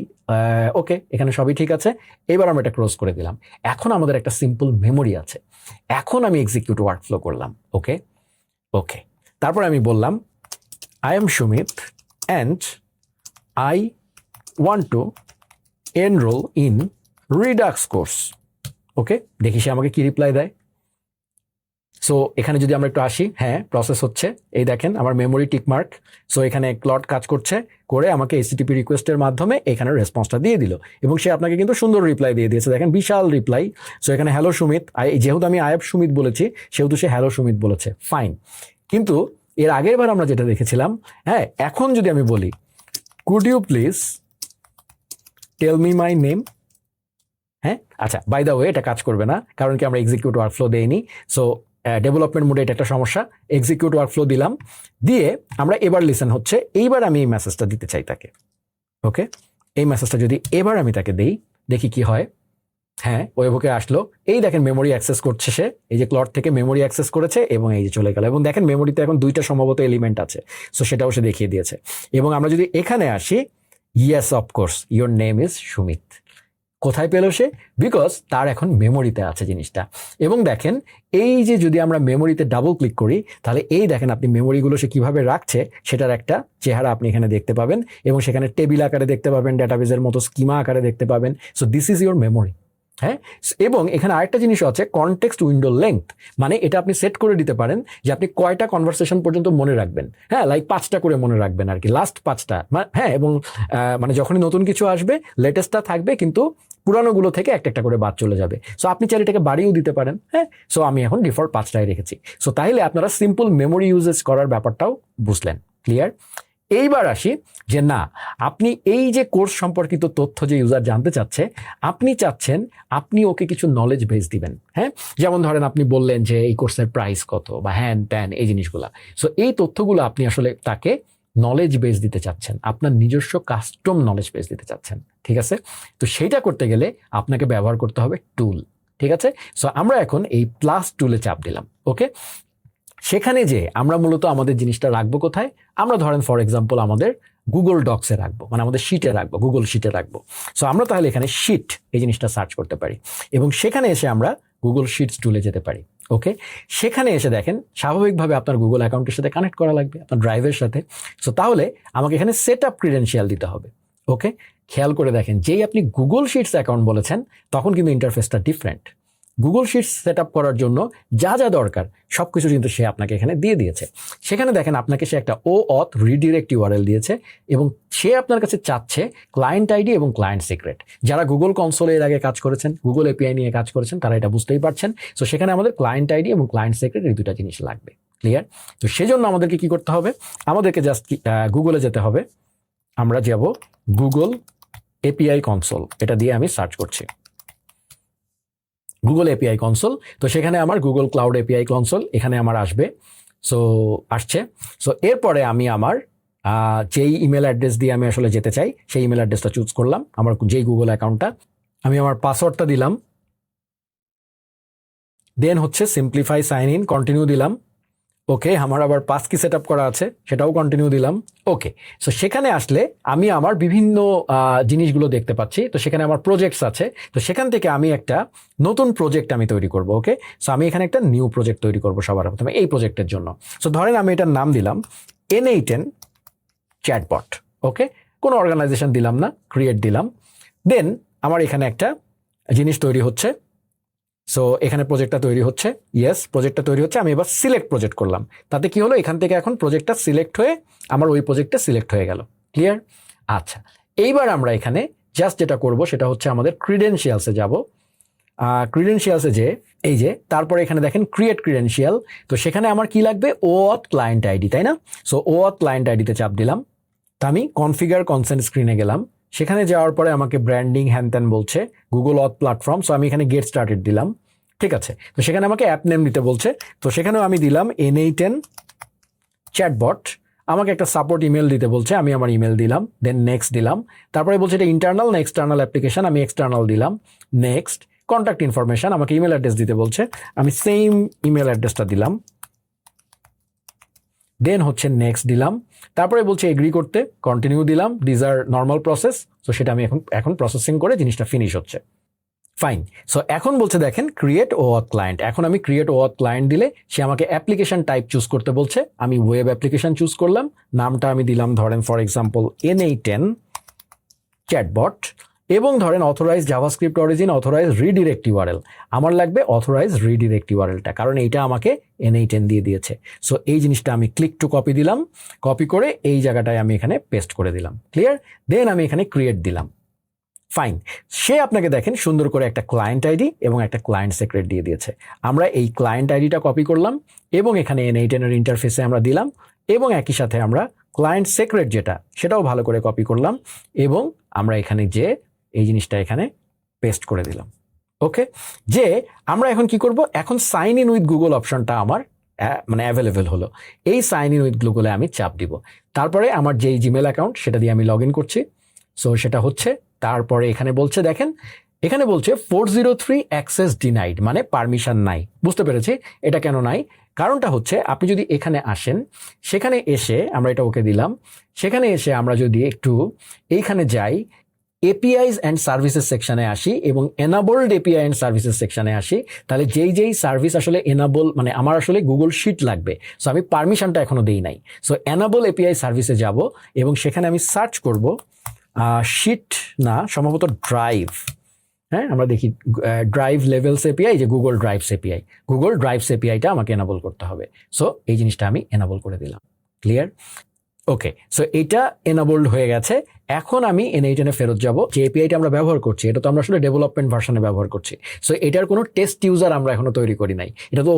Speaker 1: ওকে এখানে সবই ঠিক আছে। এবার আমরা এটা ক্লোজ করে দিলাম। এখন আমাদের একটা সিম্পল মেমোরি আছে। এখন আমি এক্সিকিউট ওয়ার্কফ্লো করলাম। ওকে ওকে, তারপর আমি বললাম I am Sumit and I want to enrol in Redux course. Okay, দেখি সে আমাকে কি রিপ্লাই দেয়। সো এখানে যদি আমরা একটু আসি, হ্যাঁ প্রসেস হচ্ছে, এই দেখেন আমার মেমোরি টিকমার্ক। সো এখানে ক্লড কাজ করছে, করে আমাকে এইচটিটিপি রিকোয়েস্টের মাধ্যমে এখানে রেসপন্সটা দিয়ে দিল, এবং সে আপনাকে কিন্তু সুন্দর রিপ্লাই দিয়ে দিয়েছে। দেখেন বিশাল রিপ্লাই। সো এখানে হ্যালো সুমিত, যেহেতু আমি আয়াব সুমিত বলেছি সেহেতু সে হ্যালো সুমিত বলেছে, ফাইন। কিন্তু এর আগের বার আমরা যেটা দেখেছিলাম, হ্যাঁ এখন যদি আমি বলি could you please tell me my name. হ্যাঁ আচ্ছা, বাই দ্য ওয়ে এটা কাজ করবে না, কারণ কি আমরা এক্সিকিউট ওয়ার্কফ্লো দেইনি। সো ডেভেলপমেন্ট মোডে এটা একটা সমস্যা। এক্সিকিউট ওয়ার্কফ্লো দিলাম, দিয়ে আমরা এবার লিসেন হচ্ছে, এইবার আমি এই মেসেজটা দিতে চাই তাকে। ওকে, এই মেসেজটা যদি এবার আমি তাকে দেই, দেখি কি হয়। হ্যাঁ ওয়েবহুকে আসলো, এই দেখেন মেমোরি অ্যাক্সেস করছে সে, এই যে ক্লড থেকে মেমোরি অ্যাক্সেস করেছে এবং এই যে চলে গেল। এবং দেখেন মেমোরিতে এখন দুইটা সম্ভবত এলিমেন্ট আছে, সো সেটাও সে দেখিয়ে দিয়েছে। এবং আমরা যদি এখানে আসি, yes of course your name is Sumit. কোথায় পেল সে? বিকজ তার এখন মেমোরিতে আছে জিনিসটা। এবং দেখেন এই যে যদি আমরা মেমোরিতে ডাবল ক্লিক করি, তাহলে এই দেখেন আপনি মেমোরিগুলো সে কিভাবে রাখছে সেটার একটা চেহারা আপনি এখানে দেখতে পাবেন, এবং সেখানে টেবিল আকারে দেখতে পাবেন, ডাটাবেজের মতো স্কিমা আকারে দেখতে পাবেন। So this is your memory. হ্যাঁ, এবং এখানে আরেকটা জিনিস আছে, কনটেক্সট উইন্ডো লেংথ। মানে এটা আপনি সেট করে দিতে পারেন যে আপনি কয়টা কনভারসেশন পর্যন্ত মনে রাখবেন। হ্যাঁ, লাইক 5টা করে মনে রাখবেন আর কি, লাস্ট 5টা। হ্যাঁ, এবং মানে যখনই নতুন কিছু আসবে লেটেস্টটা থাকবে, কিন্তু পুরানোগুলো থেকে একটা একটা করে বাদ চলে যাবে। সো আপনি চাইলে এটাকে বাড়িয়েও দিতে পারেন। হ্যাঁ, সো আমি এখন ডিফল্ট 5টায় রেখেছি। সো তাইলে আপনারা সিম্পল মেমোরি ইউজেস করার ব্যাপারটাও বুঝলেন। ক্লিয়ার? এইবার আসি যে না, আপনি এই যে কোর্স সম্পর্কিত তথ্য যে ইউজার জানতে চাচ্ছে, আপনি চাচ্ছেন আপনি ওকে কিছু নলেজ বেস দিবেন। হ্যাঁ, যেমন ধরেন আপনি বললেন যে এই কোর্সের প্রাইস কত বা হ্যান ত্যান এই জিনিসগুলা। সো এই তথ্যগুলো আপনি আসলে তাকে নলেজ বেস দিতে চাচ্ছেন, আপনার নিজস্ব কাস্টম নলেজ বেস দিতে চাচ্ছেন। ঠিক আছে, তো সেইটা করতে গেলে আপনাকে ব্যবহার করতে হবে টুল। ঠিক আছে, সো আমরা এখন এই প্লাস টুলে চাপ দিলাম। ওকে, সেখানে যে আমরা মূলত আমাদের জিনিসটা রাখবো কোথায়, আমরা ধরেন ফর এক্সাম্পল আমাদের গুগল ডক্সে রাখবো, মানে আমাদের শিটে রাখবো, গুগল শিটে রাখবো। সো আমরা তাহলে এখানে শিট এই জিনিসটা সার্চ করতে পারি, এবং সেখানে এসে আমরা গুগল শিটস টুলে যেতে পারি। ওকে, সেখানে এসে দেখেন স্বাভাবিকভাবে আপনার গুগল অ্যাকাউন্টের সাথে কানেক্ট করা লাগবে, আপনার ড্রাইভের সাথে। সো তাহলে আমাকে এখানে সেট আপ ক্রিডেন্সিয়াল দিতে হবে। ওকে, খেয়াল করে দেখেন যেই আপনি গুগল শিটস অ্যাকাউন্ট বলেছেন তখন কিন্তু ইন্টারফেসটা different. Google Sheets set up করার জন্য যা যা দরকার সব কিছু কিন্তু সে আপনাকে এখানে দিয়ে দিয়েছে। সেখানে দেখেন আপনাকে সে একটা OAuth রিডিরেক্ট ইউআরএল দিয়েছে এবং সে আপনার কাছে চাচ্ছে ক্লায়েন্ট আইডি এবং ক্লায়েন্ট সিক্রেট। যারা গুগল কনসোলে এর আগে কাজ করেছেন, গুগল এপিআই নিয়ে কাজ করেছেন, তারা এটা বুঝতেই পারছেন। সো সেখানে আমাদের ক্লায়েন্ট আইডি এবং ক্লায়েন্ট সিক্রেট এই দুটা জিনিস লাগবে। ক্লিয়ার? তো সেজন্য আমাদেরকে কি করতে হবে, আমাদেরকে জাস্ট গুগলে যেতে হবে। আমরা যাব গুগল এপিআই কনসোল, এটা দিয়ে আমি সার্চ করছি গুগল এপিআই কনসোল। তো সেখানে আমার গুগল ক্লাউড এপিআই কনসোল এখানে আমার আসবে। সো আসছে। সো এরপরে আমি আমার যেই ইমেল অ্যাড্রেস দিয়ে আমি আসলে যেতে চাই সেই ইমেল অ্যাড্রেসটা চুজ করলাম, আমার যেই গুগল অ্যাকাউন্টটা, আমি আমার পাসওয়ার্ডটা দিলাম, দেন হচ্ছে সিম্পলিফাই সাইন ইন, কন্টিনিউ দিলাম। ওকে, আমার আবার পাস কি সেট আপ করা আছে সেটাও কন্টিনিউ দিলাম। ওকে, সো সেখানে আসলে আমি আমার বিভিন্ন জিনিসগুলো দেখতে পাচ্ছি। তো সেখানে আমার প্রজেক্টস আছে। তো সেখান থেকে আমি একটা নতুন প্রজেক্ট আমি তৈরি করব। ওকে, সো আমি এখানে একটা নিউ প্রজেক্ট তৈরি করব সবার প্রথমে এই প্রজেক্টের জন্য। সো ধরেন আমি এটার নাম দিলাম N8N চ্যাটবট। ওকে, কোনো অর্গানাইজেশন দিলাম না, ক্রিয়েট দিলাম। দেন আমার এখানে একটা জিনিস তৈরি হচ্ছে। সো এখানে প্রজেক্টটা তৈরি হচ্ছে। ইয়েস, প্রজেক্টটা তৈরি হচ্ছে। আমি এবার সিলেক্ট প্রজেক্ট করলাম। তাতে কি হলো, এখান থেকে এখন প্রজেক্টটা সিলেক্ট হয়ে আমার ওই প্রজেক্টটা সিলেক্ট হয়ে গেল। ক্লিয়ার? আচ্ছা, এইবার আমরা এখানে জাস্ট যেটা করব সেটা হচ্ছে আমাদের ক্রিডেনশিয়ালসে যাব। ক্রিডেনশিয়ালসে যে এই যে তারপরে এখানে দেখেন ক্রিয়েট ক্রিডেনশিয়াল। তো সেখানে আমার কি লাগবে, OAuth ক্লায়েন্ট আইডি, তাই না? সো OAuth ক্লায়েন্ট আইডিতে চাপ দিলাম। তা আমি কনফিগার কনসেন্ট স্ক্রিনে গেলাম। সেখানে যাওয়ার পরে আমাকে ব্র্যান্ডিং হ্যান বলছে, গুগল অথ প্ল্যাটফর্ম। সো আমি এখানে গেট স্টার্টেড দিলাম। ঠিক আছে, তো সেখানে আমাকে অ্যাপ নেম দিতে বলছে। তো সেখানেও আমি দিলাম N8N চ্যাটবট। আমাকে একটা সাপোর্ট ইমেল দিতে বলছে, আমি আমার ইমেল দিলাম। দেন নেক্সট দিলাম। তারপরে বলছে এটা ইন্টারনাল না এক্সটার্নাল অ্যাপ্লিকেশন, আমি এক্সটার্নাল দিলাম। নেক্সট, কন্ট্যাক্ট ইনফরমেশন, আমাকে ইমেল অ্যাড্রেস দিতে বলছে, আমি সেম ইমেল অ্যাড্রেসটা দিলাম। দেন হচ্ছে নেক্সট দিলাম। তারপরে বলছে এগ্রি করতে, কন্টিনিউ দিলাম। These are normal process. So সেটা আমি এখন প্রসেসিং করে জিনিসটা ফিনিশ হচ্ছে। ফাইন। সো এখন বলছে দেখেন ক্রিয়েট OAuth ক্লায়েন্ট। এখন আমি ক্রিয়েট OAuth ক্লায়েন্ট দিলে সে আমাকে অ্যাপ্লিকেশন টাইপ চুজ করতে বলছে। আমি ওয়েব অ্যাপ্লিকেশন চুজ করলাম। নামটা আমি দিলাম ধরেন ফর এক্সাম্পল N8N চ্যাটবট। এবং ধরেন authorise JavaScript origin, authorise redirect URL. আমার লাগবে অথরাইজ রিডিরেক্ট ইউআরএলটা, কারণ এইটা আমাকে N8N দিয়ে দিয়েছে। সো এই জিনিসটা আমি ক্লিক টু কপি দিলাম। কপি করে এই জায়গাটায় আমি এখানে পেস্ট করে দিলাম। ক্লিয়ার? দেন আমি এখানে ক্রিয়েট দিলাম। ফাইন। সে আপনাকে দেখেন সুন্দর করে একটা ক্লায়েন্ট আইডি এবং একটা ক্লায়েন্ট সিক্রেট দিয়ে দিয়েছে। আমরা এই ক্লায়েন্ট আইডিটা কপি করলাম এবং এখানে N8N এর ইন্টারফেসে আমরা দিলাম এবং একই সাথে আমরা ক্লায়েন্ট সিক্রেট যেটা সেটাও ভালো করে কপি করলাম এবং আমরা এখানে যে এই জিনিসটা এখানে পেস্ট করে দিলাম। ওকে, যে আমরা এখন কি করব, এখন সাইন ইন উইথ গুগল অপশনটা আমার মানে অ্যাভেলেবেল হলো। এই সাইন ইন উইথ গুগলে আমি চাপ দিব। তারপরে আমার যেই জিমেল অ্যাকাউন্ট সেটা দিয়ে আমি লগ ইন করছি। সো সেটা হচ্ছে। তারপরে এখানে বলছে দেখেন, এখানে বলছে 403 অ্যাক্সেস ডিনাইড, মানে পারমিশন নাই। বুঝতে পেরেছি এটা কেন নাই। কারণটা হচ্ছে আপনি যদি এখানে আসেন, সেখানে এসে আমরা এটা ওকে দিলাম। সেখানে এসে আমরা যদি একটু এইখানে যাই, এপিআইস অ্যান্ড সার্ভিসেস সেকশনে আসি এবং এনাবলড এপিআই অ্যান্ড সার্ভিসেস সেকশনে আসি, তাহলে যেই সার্ভিস আসলে এনাবল, মানে আমার আসলে গুগল শিট লাগবে। সো আমি পারমিশনটা এখনো দেই নাই। সো এনাবল এপিআই সার্ভিসে যাব এবং সেখানে আমি সার্চ করব শিট না, সম্ভবত ড্রাইভ। হ্যাঁ, আমরা দেখি ড্রাইভ লেভেলস এপিআই, যে Google drives API, Google drives এপিআইটা আমাকে এনাবল করতে হবে। সো এই জিনিসটা আমি এনাবল করে দিলাম। ক্লিয়ার? ওকে, সো এটা এনাবলড হয়ে গেছে। এখন আমি N8N ফেরত যাব। যে এপিআইটা আমরা ব্যবহার করছি এটা তো আমরা আসলে ডেভেলপমেন্ট ভার্সনে ব্যবহার করছি। সো এটার কোনো টেস্ট ইউজার আমরা এখনো তৈরি করি নাই। এটা তো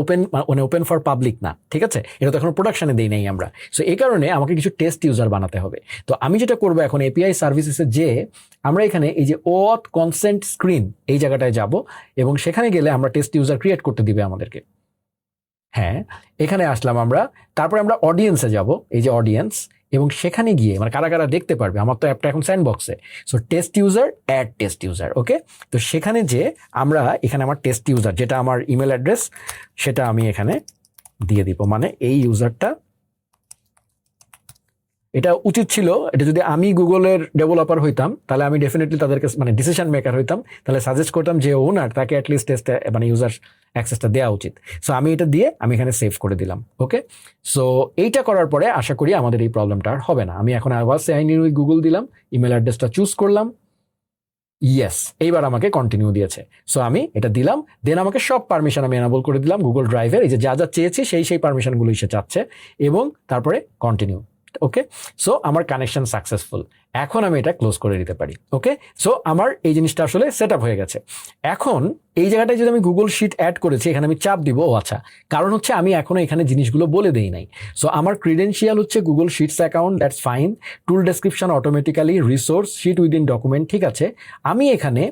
Speaker 1: ওপেন ফর পাবলিক না, ঠিক আছে? এটা তো এখনো প্রোডাকশনে দেই নাই আমরা। সো এই কারণে আমাকে কিছু টেস্ট ইউজার বানাতে হবে। তো আমি যেটা করবো এখন এপিআই সার্ভিসেসে যে আমরা এখানে এই যে OAuth কনসেন্ট স্ক্রিন এই জায়গাটায় যাব এবং সেখানে গেলে আমরা টেস্ট ইউজার ক্রিয়েট করতে দিবে আমাদেরকে। হ্যাঁ, এখানে আসলাম আমরা। তারপরে আমরা অডিয়েন্সে যাব, এই যে অডিয়েন্স, এবং সেখানে গিয়ে মানে কারা কারা দেখতে পারবে। আমার তো অ্যাপটা এখন স্যান্ডবক্সে। So test user, add test user. Okay, তো সেখানে যে আমরা এখানে আমার টেস্ট ইউজার যেটা আমার ইমেল অ্যাড্রেস সেটা আমি এখানে দিয়ে দিব। মানে এই ইউজারটা, এটা উচিত ছিল, এটা যদি আমি গুগলের ডেভেলপার হইতাম তাহলে আমি ডেফিনেটলি তাদেরকে মানে ডিসিশন মেকার হইতাম, তাহলে সাজেস্ট করতাম যে ওনার তাকে অ্যাটলিস্ট টেস্ট মানে ইউজার অ্যাক্সেসটা দেওয়া উচিত। সো আমি এটা দিয়ে আমি এখানে সেভ করে দিলাম। ওকে, সো এইটা করার পরে আশা করি আমাদের এই প্রবলেমটা আর হবে না। আমি এখন আবার সাইন ইন উইথ গুগল দিলাম, ইমেল অ্যাড্রেসটা চুজ করলাম, ইয়েস, এইবার আমাকে কন্টিনিউ দিয়েছে। সো আমি এটা দিলাম, দেন আমাকে সব পারমিশন আমি এনাবল করে দিলাম গুগল ড্রাইভের, এই যে যা যা চেয়েছি সেই পারমিশনগুলো সে চাচ্ছে, এবং তারপরে কন্টিনিউ। ওকে, সো আমার কানেকশন সাকসেসফুল। এখন আমি এটা ক্লোজ করে দিতে পারি। ওকে, সো আমার এই জিনিসটা আসলে সেট আপ হয়ে গেছে। এখন এই জায়গাটায় যদি আমি গুগল শিট অ্যাড করেছি, এখানে আমি চাপ দিব, ও আচ্ছা, কারণ হচ্ছে আমি এখনো এখানে জিনিসগুলো বলে দেই নাই। সো আমার ক্রিডেন্সিয়াল হচ্ছে Google sheets account, that's fine. Tool description automatically, resource, sheet within document, ঠিক আছে। আমি এখানে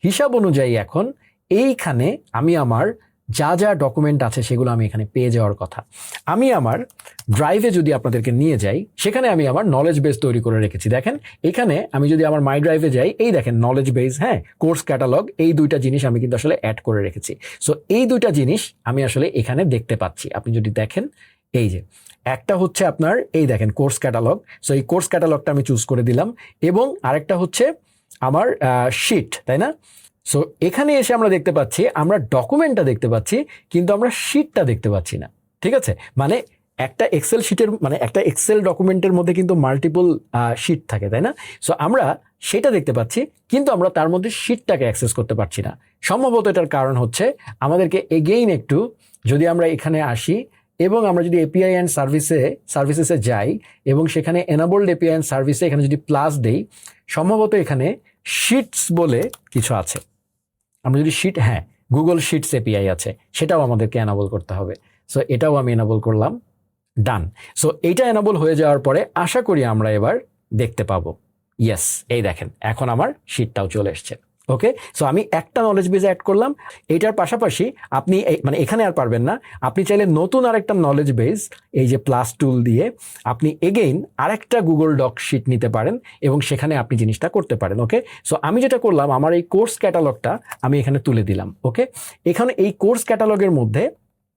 Speaker 1: হিসাব অনুযায়ী এখন এইখানে আমি আমার যা যা ডকুমেন্ট আছে সেগুলো আমি এখানে পেয়ে যাওয়ার কথা। আমি আমার ড্রাইভে যদি আপনাদেরকে নিয়ে যাই, সেখানে আমি আমার নলেজ বেস তৈরি করে রেখেছি। দেখেন এখানে আমি যদি আমার মাই ড্রাইভে যাই, এই দেখেন নলেজ বেস, হ্যাঁ, কোর্স ক্যাটালগ, এই দুইটা জিনিস আমি কিন্তু আসলে অ্যাড করে রেখেছি। সো এই দুইটা জিনিস আমি আসলে এখানে দেখতে পাচ্ছি। আপনি যদি দেখেন, এই যে একটা হচ্ছে আপনার এই দেখেন কোর্স ক্যাটালগ, সো এই কোর্স ক্যাটালগটা আমি চুজ করে দিলাম, এবং আরেকটা হচ্ছে আমার শিট, তাই না? সো এখানে এসে আমরা দেখতে পাচ্ছি, আমরা ডকুমেন্টটা দেখতে পাচ্ছি, কিন্তু আমরা শিটটা দেখতে পাচ্ছি না। ঠিক আছে, মানে একটা এক্সেল শিটের, মানে একটা এক্সেল ডকুমেন্টের মধ্যে কিন্তু মাল্টিপল শিট থাকে, তাই না? সো আমরা সেটা দেখতে পাচ্ছি, কিন্তু আমরা তার মধ্যে শিটটাকে অ্যাক্সেস করতে পারছি না। সম্ভবত এটার কারণ হচ্ছে আমাদেরকে এগেইন একটু, যদি আমরা এখানে আসি এবং আমরা যদি এপিআই অ্যান্ড সার্ভিসেসে যাই এবং সেখানে এনাবলড এপিআই অ্যান্ড সার্ভিসে এখানে যদি প্লাস দেই, সম্ভবত এখানে শিটস বলে কিছু আছে। আমরা যদি শিট, হ্যাঁ, গুগল শিটস এপিআই আছে, সেটাও আমাদেরকে এনাবল করতে হবে। সো এটাও আমি এনাবল করলাম, ডান। সো এইটা এনাবল হয়ে যাওয়ার পরে আশা করি আমরা এবার দেখতে পাবো, ইয়েস, এই দেখেন এখন আমার শিটটাও চলে এসছে। ওকে, সো আমি একটা নলেজ বেজ অ্যাড করলাম। এইটার পাশাপাশি আপনি মানে এখানে আর পারবেন না, আপনি চাইলে নতুন আরেকটা নলেজ বেজ, এই যে প্লাস টুল দিয়ে আপনি এগেইন আরেকটা গুগল ডক শিট নিতে পারেন এবং সেখানে আপনি জিনিসটা করতে পারেন। ওকে, সো আমি যেটা করলাম, আমার এই কোর্স ক্যাটালগটা আমি এখানে তুলে দিলাম। ওকে, এখানে এই কোর্স ক্যাটালগের মধ্যে,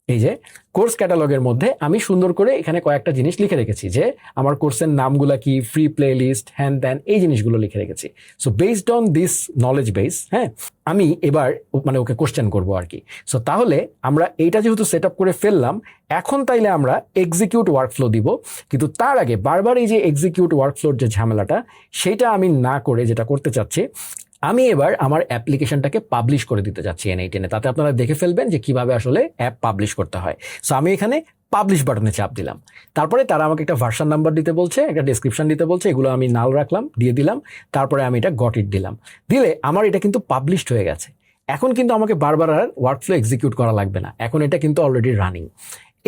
Speaker 1: এই যে কোর্স ক্যাটালগের মধ্যে আমি সুন্দর করে এখানে কয়েকটা জিনিস লিখে রেখেছি, যে আমার কোর্সের নামগুলা কি, ফ্রি প্লে লিস্ট, হ্যান ত্যান, এই জিনিসগুলো লিখে রেখেছি। So based on this knowledge base, হ্যাঁ, আমি এবার মানে ওকে কোশ্চেন করবো আর কি। সো তাহলে আমরা এইটা যেহেতু সেট আপ করে ফেললাম, এখন তাইলে আমরা এক্সিকিউট ওয়ার্কফ্লো দিব। কিন্তু তার আগে বারবার এই যে এক্সিকিউট ওয়ার্কফ্লোর যে ঝামেলাটা, সেটা আমি না করে যেটা করতে চাচ্ছি, আমি এবার আমার অ্যাপ্লিকেশনটাকে পাবলিশ করে দিতে যাচ্ছি N8N-এ। তাতে আপনারা দেখে ফেলবেন যে কিভাবে আসলে অ্যাপ পাবলিশ করতে হয়। সো আমি এখানে পাবলিশ বাটনে চাপ দিলাম, তারপরে তারা আমাকে একটা ভার্সন নাম্বার দিতে বলছে, একটা ডেসক্রিপশন দিতে বলছে, এগুলো আমি নাল রাখলাম, দিয়ে দিলাম। তারপরে আমি এটা গট ইট দিলাম, দিলে আমার এটা কিন্তু পাবলিশড হয়ে গেছে। এখন কিন্তু আমাকে বারবার আর ওয়ার্কফ্লো এক্সিকিউট করা লাগবে না, এখন এটা কিন্তু অলরেডি রানিং।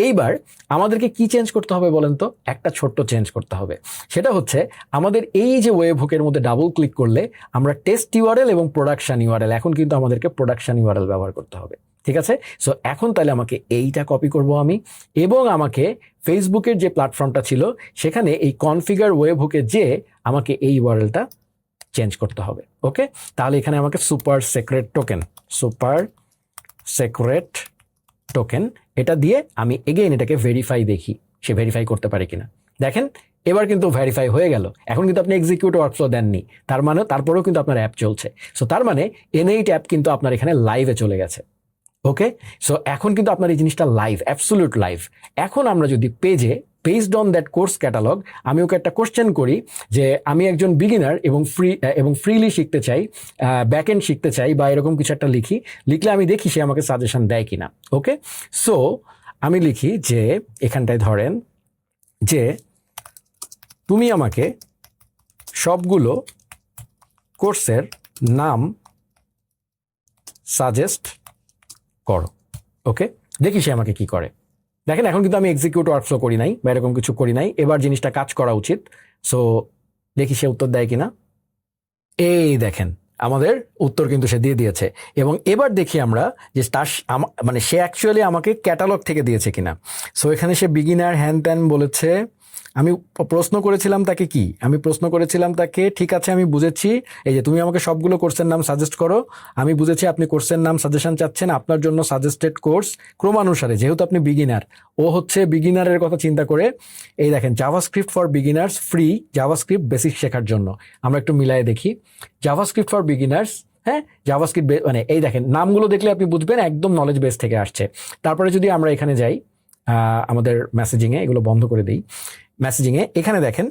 Speaker 1: এইবার আমাদেরকে কি চেঞ্জ করতে হবে বলেন তো? একটা ছোট্ট চেঞ্জ করতে হবে, সেটা হচ্ছে আমাদের এই যে ওয়েব হুকের মধ্যে ডাবল ক্লিক করলে আমরা টেস্ট ইউআরএল এবং প্রোডাকশন ইউআরএল, এখন কিন্তু আমাদেরকে প্রোডাকশন ইউআরএল ব্যবহার করতে হবে। ঠিক আছে, সো এখন তাহলে আমাকে এইটা কপি করব আমি, এবং আমাকে ফেসবুকের যে প্ল্যাটফর্মটা ছিল সেখানে এই কনফিগার ওয়েব হুকে যে আমাকে এই ইউআরএলটা চেঞ্জ করতে হবে। ওকে, তাহলে এখানে আমাকে সুপার সিক্রেট টোকেন এটা দিয়ে আমি এগেইন এটাকে ভেরিফাই দেখি, সে ভেরিফাই করতে পারে কিনা। দেখেন এবার কিন্তু ভেরিফাই হয়ে গেল। এখন কিন্তু আপনি এক্সিকিউট ওয়ার্কফ্লো দেননি, তার মানে তারপরেও কিন্তু আপনার অ্যাপ চলছে। সো তার মানে N8 অ্যাপ কিন্তু আপনার এখানে লাইভে চলে গেছে। ওকে, সো এখন কিন্তু আপনার এই জিনিসটা লাইভ, অ্যাবসোলিউট লাইভ। এখন আমরা যদি পেজে based on that course catalogue আমি ওকে একটা কোশ্চেন করি যে আমি একজন বিগিনার এবং ফ্রিলি শিখতে চাই, ব্যাক এন্ড শিখতে চাই, বা এরকম কিছু একটা লিখলে আমি দেখি সে আমাকে সাজেশন দেয় কিনা। ওকে, সো আমি লিখি যে এখানটায় ধরেন যে তুমি আমাকে সবগুলো কোর্সের নাম সাজেস্ট করো। ওকে, দেখি সে আমাকে কি করে। দেখেন এখন কিন্তু আমি এক্সিকিউট ওয়ার্কফ্লো করি নাই বা এরকম কিছু করি নাই, এবার জিনিসটা কাজ করা উচিত। সো দেখি সে উত্তর দেয় কিনা। এই দেখেন আমাদের উত্তর কিন্তু সে দিয়ে দিয়েছে, এবং এবার দেখি আমরা যে তার মানে সে অ্যাকচুয়ালি আমাকে ক্যাটালগ থেকে দিয়েছে কিনা। সো এখানে সে বিগিনার হ্যান ত্যান বলেছে। আমি প্রশ্ন করেছিলাম তাকে কি, আমি প্রশ্ন করেছিলাম তাকে, ঠিক আছে আমি বুঝেছি, এই যে তুমি আমাকে সবগুলো কোর্সের নাম সাজেস্ট করো, আমি বুঝেছি আপনি কোর্সের নাম সাজেশন চাচ্ছেন, আপনার জন্য সাজেস্টেড কোর্স ক্রমানুসারে, যেহেতু আপনি বিগিনার, ও হচ্ছে বিগিনারের কথা চিন্তা করে, এই দেখেন JavaScript for beginners free, JavaScript basic শেখার জন্য। আমরা একটু মিলাই দেখি, জাভাস্ক্রিপ্ট ফর বিগিনার্স, হ্যাঁ, জাভাস্ক্রিপ্ট মানে এই দেখেন নামগুলো দেখলে আপনি বুঝবেন একদম নলেজ বেস থেকে আসছে। তারপরে যদি আমরা এখানে যাই আমাদের মেসেজিংয়ে, এগুলো বন্ধ করে দিই, মেসেজিংয়ে এখানে দেখেন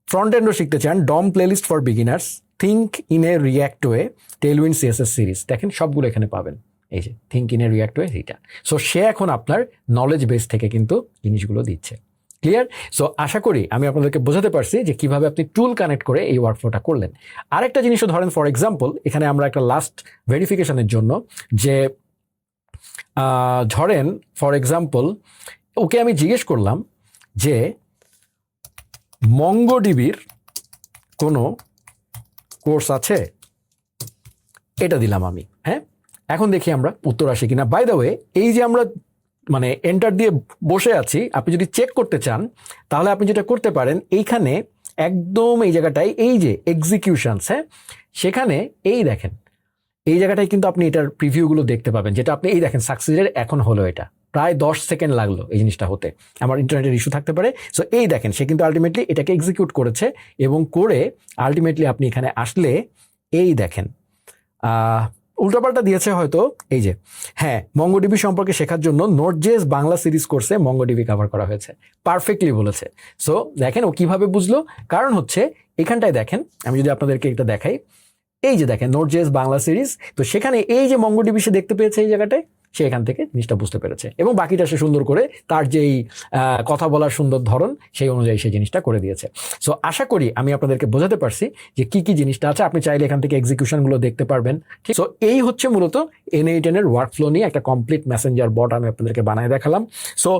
Speaker 1: ফ্রন্ট এন্ডও শিখতে চান, DOM playlist for beginners, think in a React way Tailwind CSS series, দেখেন সবগুলো এখানে পাবেন, এই যে think in a React way এইটা। সো সে এখন আপনার নলেজ বেস থেকে কিন্তু জিনিসগুলো দিচ্ছে। ক্লিয়ার? সো আশা করি আমি আপনাদেরকে বোঝাতে পারছি যে কিভাবে আপনি টুল কানেক্ট করে এই ওয়ার্কফ্লোটা করলেন। আরেকটা জিনিসও ধরেন, ফর এক্সাম্পল এখানে আমরা একটা লাস্ট ভেরিফিকেশনের জন্য যে ধরেন ফর এক্সাম্পল ওকে আমি জিজ্ঞেস করলাম যে মঙ্গোডিবির কোনো কোর্স আছে, এটা দিলাম আমি। হ্যাঁ, এখন দেখি আমরা উত্তর আসে কিনা। বাই দ্য ওয়ে, এই যে আমরা মানে এন্টার দিয়ে বসে আছি, আপনি যদি চেক করতে চান তাহলে আপনি যেটা করতে পারেন, এইখানে একদম এই জায়গাটায় এই যে এক্সিকিউশনস, হ্যাঁ সেখানে এই দেখেন এই জায়গাটায় কিন্তু আপনি এটার প্রিভিউগুলো দেখতে পাবেন, যেটা আপনি এই দেখেন সাকসিডের এখন হলো, এটা প্রায় 10 সেকেন্ড লাগলো এই জিনিসটা হতে, আমার ইন্টারনেটের ইস্যু থাকতে পারে। সো এই দেখেন সে কিন্তু আলটিমেটলি এটাকে এক্সিকিউট করেছে এবং করে আলটিমেটলি আপনি এখানে আসলে এই দেখেন উল্টাপাল্টা দিয়েছে হয়তো, এই যে হ্যাঁ মঙ্গোডিবি সম্পর্কে শেখার জন্য নোট.জেএস বাংলা সিরিজ কোর্সে মঙ্গোডিবি কভার করা হয়েছে। পারফেক্টলি বলেছে। সো দেখেন ও কিভাবে বুঝলো, কারণ হচ্ছে এখানটায় দেখেন, আমি যদি আপনাদেরকে এটা দেখাই, এই যে দেখেন নোট.জেএস বাংলা সিরিজ, তো সেখানে এই যে মঙ্গোডিবি সে দেখতে পেয়েছে এই জায়গাটায়, সে এখান থেকে জিনিসটা বুঝতে পেরেছে এবং বাকিটা সে সুন্দর করে তার যেই কথা বলার সুন্দর ধরন সেই অনুযায়ী সেই জিনিসটা করে দিয়েছে। সো আশা করি আমি আপনাদেরকে বোঝাতে পারছি যে কি কি জিনিসটা আছে, আপনি চাইলে এখান থেকে এক্সিকিউশনগুলো দেখতে পারবেন। ঠিক, সো এই হচ্ছে মূলত N8N এর ওয়ার্কফ্লো নিয়ে একটা কমপ্লিট মেসেঞ্জার বট আমি আপনাদেরকে বানায় দেখালাম। সো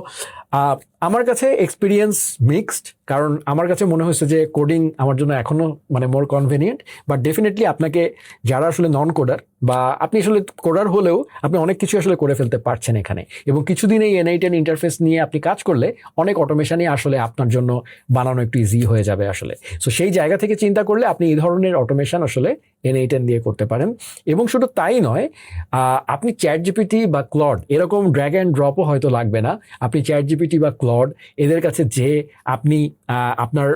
Speaker 1: আমার কাছে এক্সপিরিয়েন্স মিক্সড, কারণ আমার কাছে মনে হয়েছে যে কোডিং আমার জন্য এখনো মানে মোর কনভেনিয়েন্ট, বাট ডেফিনেটলি আপনাকে যারা আসলে নন কোডার বা আপনি আসলে কোডার হলেও আপনি অনেক কিছু আসলে করে ফেলতে পারছেন এখানে, এবং কিছুদিন এই N8N ইন্টারফেস নিয়ে আপনি কাজ করলে অনেক অটোমেশনই আসলে আপনার জন্য বানানো একটু ইজি হয়ে যাবে আসলে। সো সেই জায়গা থেকে চিন্তা করলে আপনি এই ধরনের অটোমেশন আসলে N8N দিয়ে করতে পারেন। এবং শুধু তাই নয়, আপনি চ্যাট জিপিটি বা ক্লড এরকম ড্র্যাগ অ্যান্ড ড্রপও হয়তো লাগবে না। আপনি চ্যাট জিপিটি বা ক্লড এদের কাছে যে আপনি আপনার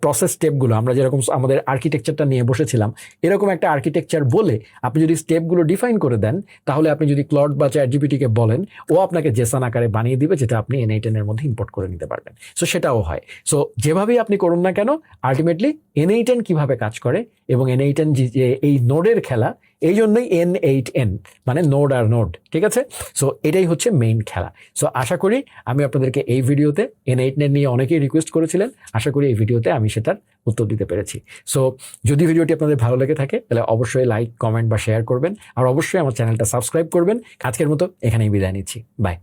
Speaker 1: প্রসেস স্টেপগুলো, আমরা যেরকম আমাদের আর্কিটেকচারটা নিয়ে বসেছিলাম এরকম একটা আর্কিটেকচার বলে আপনি যদি স্টেপগুলো ডিফাইন করে দেন, তাহলে আপনি যদি ক্লড বা চ্যাট জিপিটিকে বলেন, ও আপনাকে জেসন আকারে বানিয়ে দিবে, যেটা আপনি N8N এর মধ্যে ইম্পোর্ট করে নিতে পারবেন। সো সেটাও হয়। সো যেভাবেই আপনি করুন না কেন, আলটিমেটলি N8N কিভাবে কাজ করে এবং N8N যে এই নোডের খেলা, এই জন্যই N8N মানে নোড আর নোড, ঠিক আছে? সো এটাই হচ্ছে মেইন খেলা। সো আশা করি আমি আপনাদেরকে এই ভিডিওতে N8N নিয়ে অনেকেই রিকোয়েস্ট করেছিলেন, আশা করি এই ভিডিওতে আমি সেটার উত্তর দিতে পেরেছি। সো যদি ভিডিওটি আপনাদের ভালো লেগে থাকে তাহলে অবশ্যই লাইক, কমেন্ট বা শেয়ার করবেন, আর অবশ্যই আমার চ্যানেলটা সাবস্ক্রাইব করবেন। আজকের মতো এখানেই বিদায় নিচ্ছি, বাই।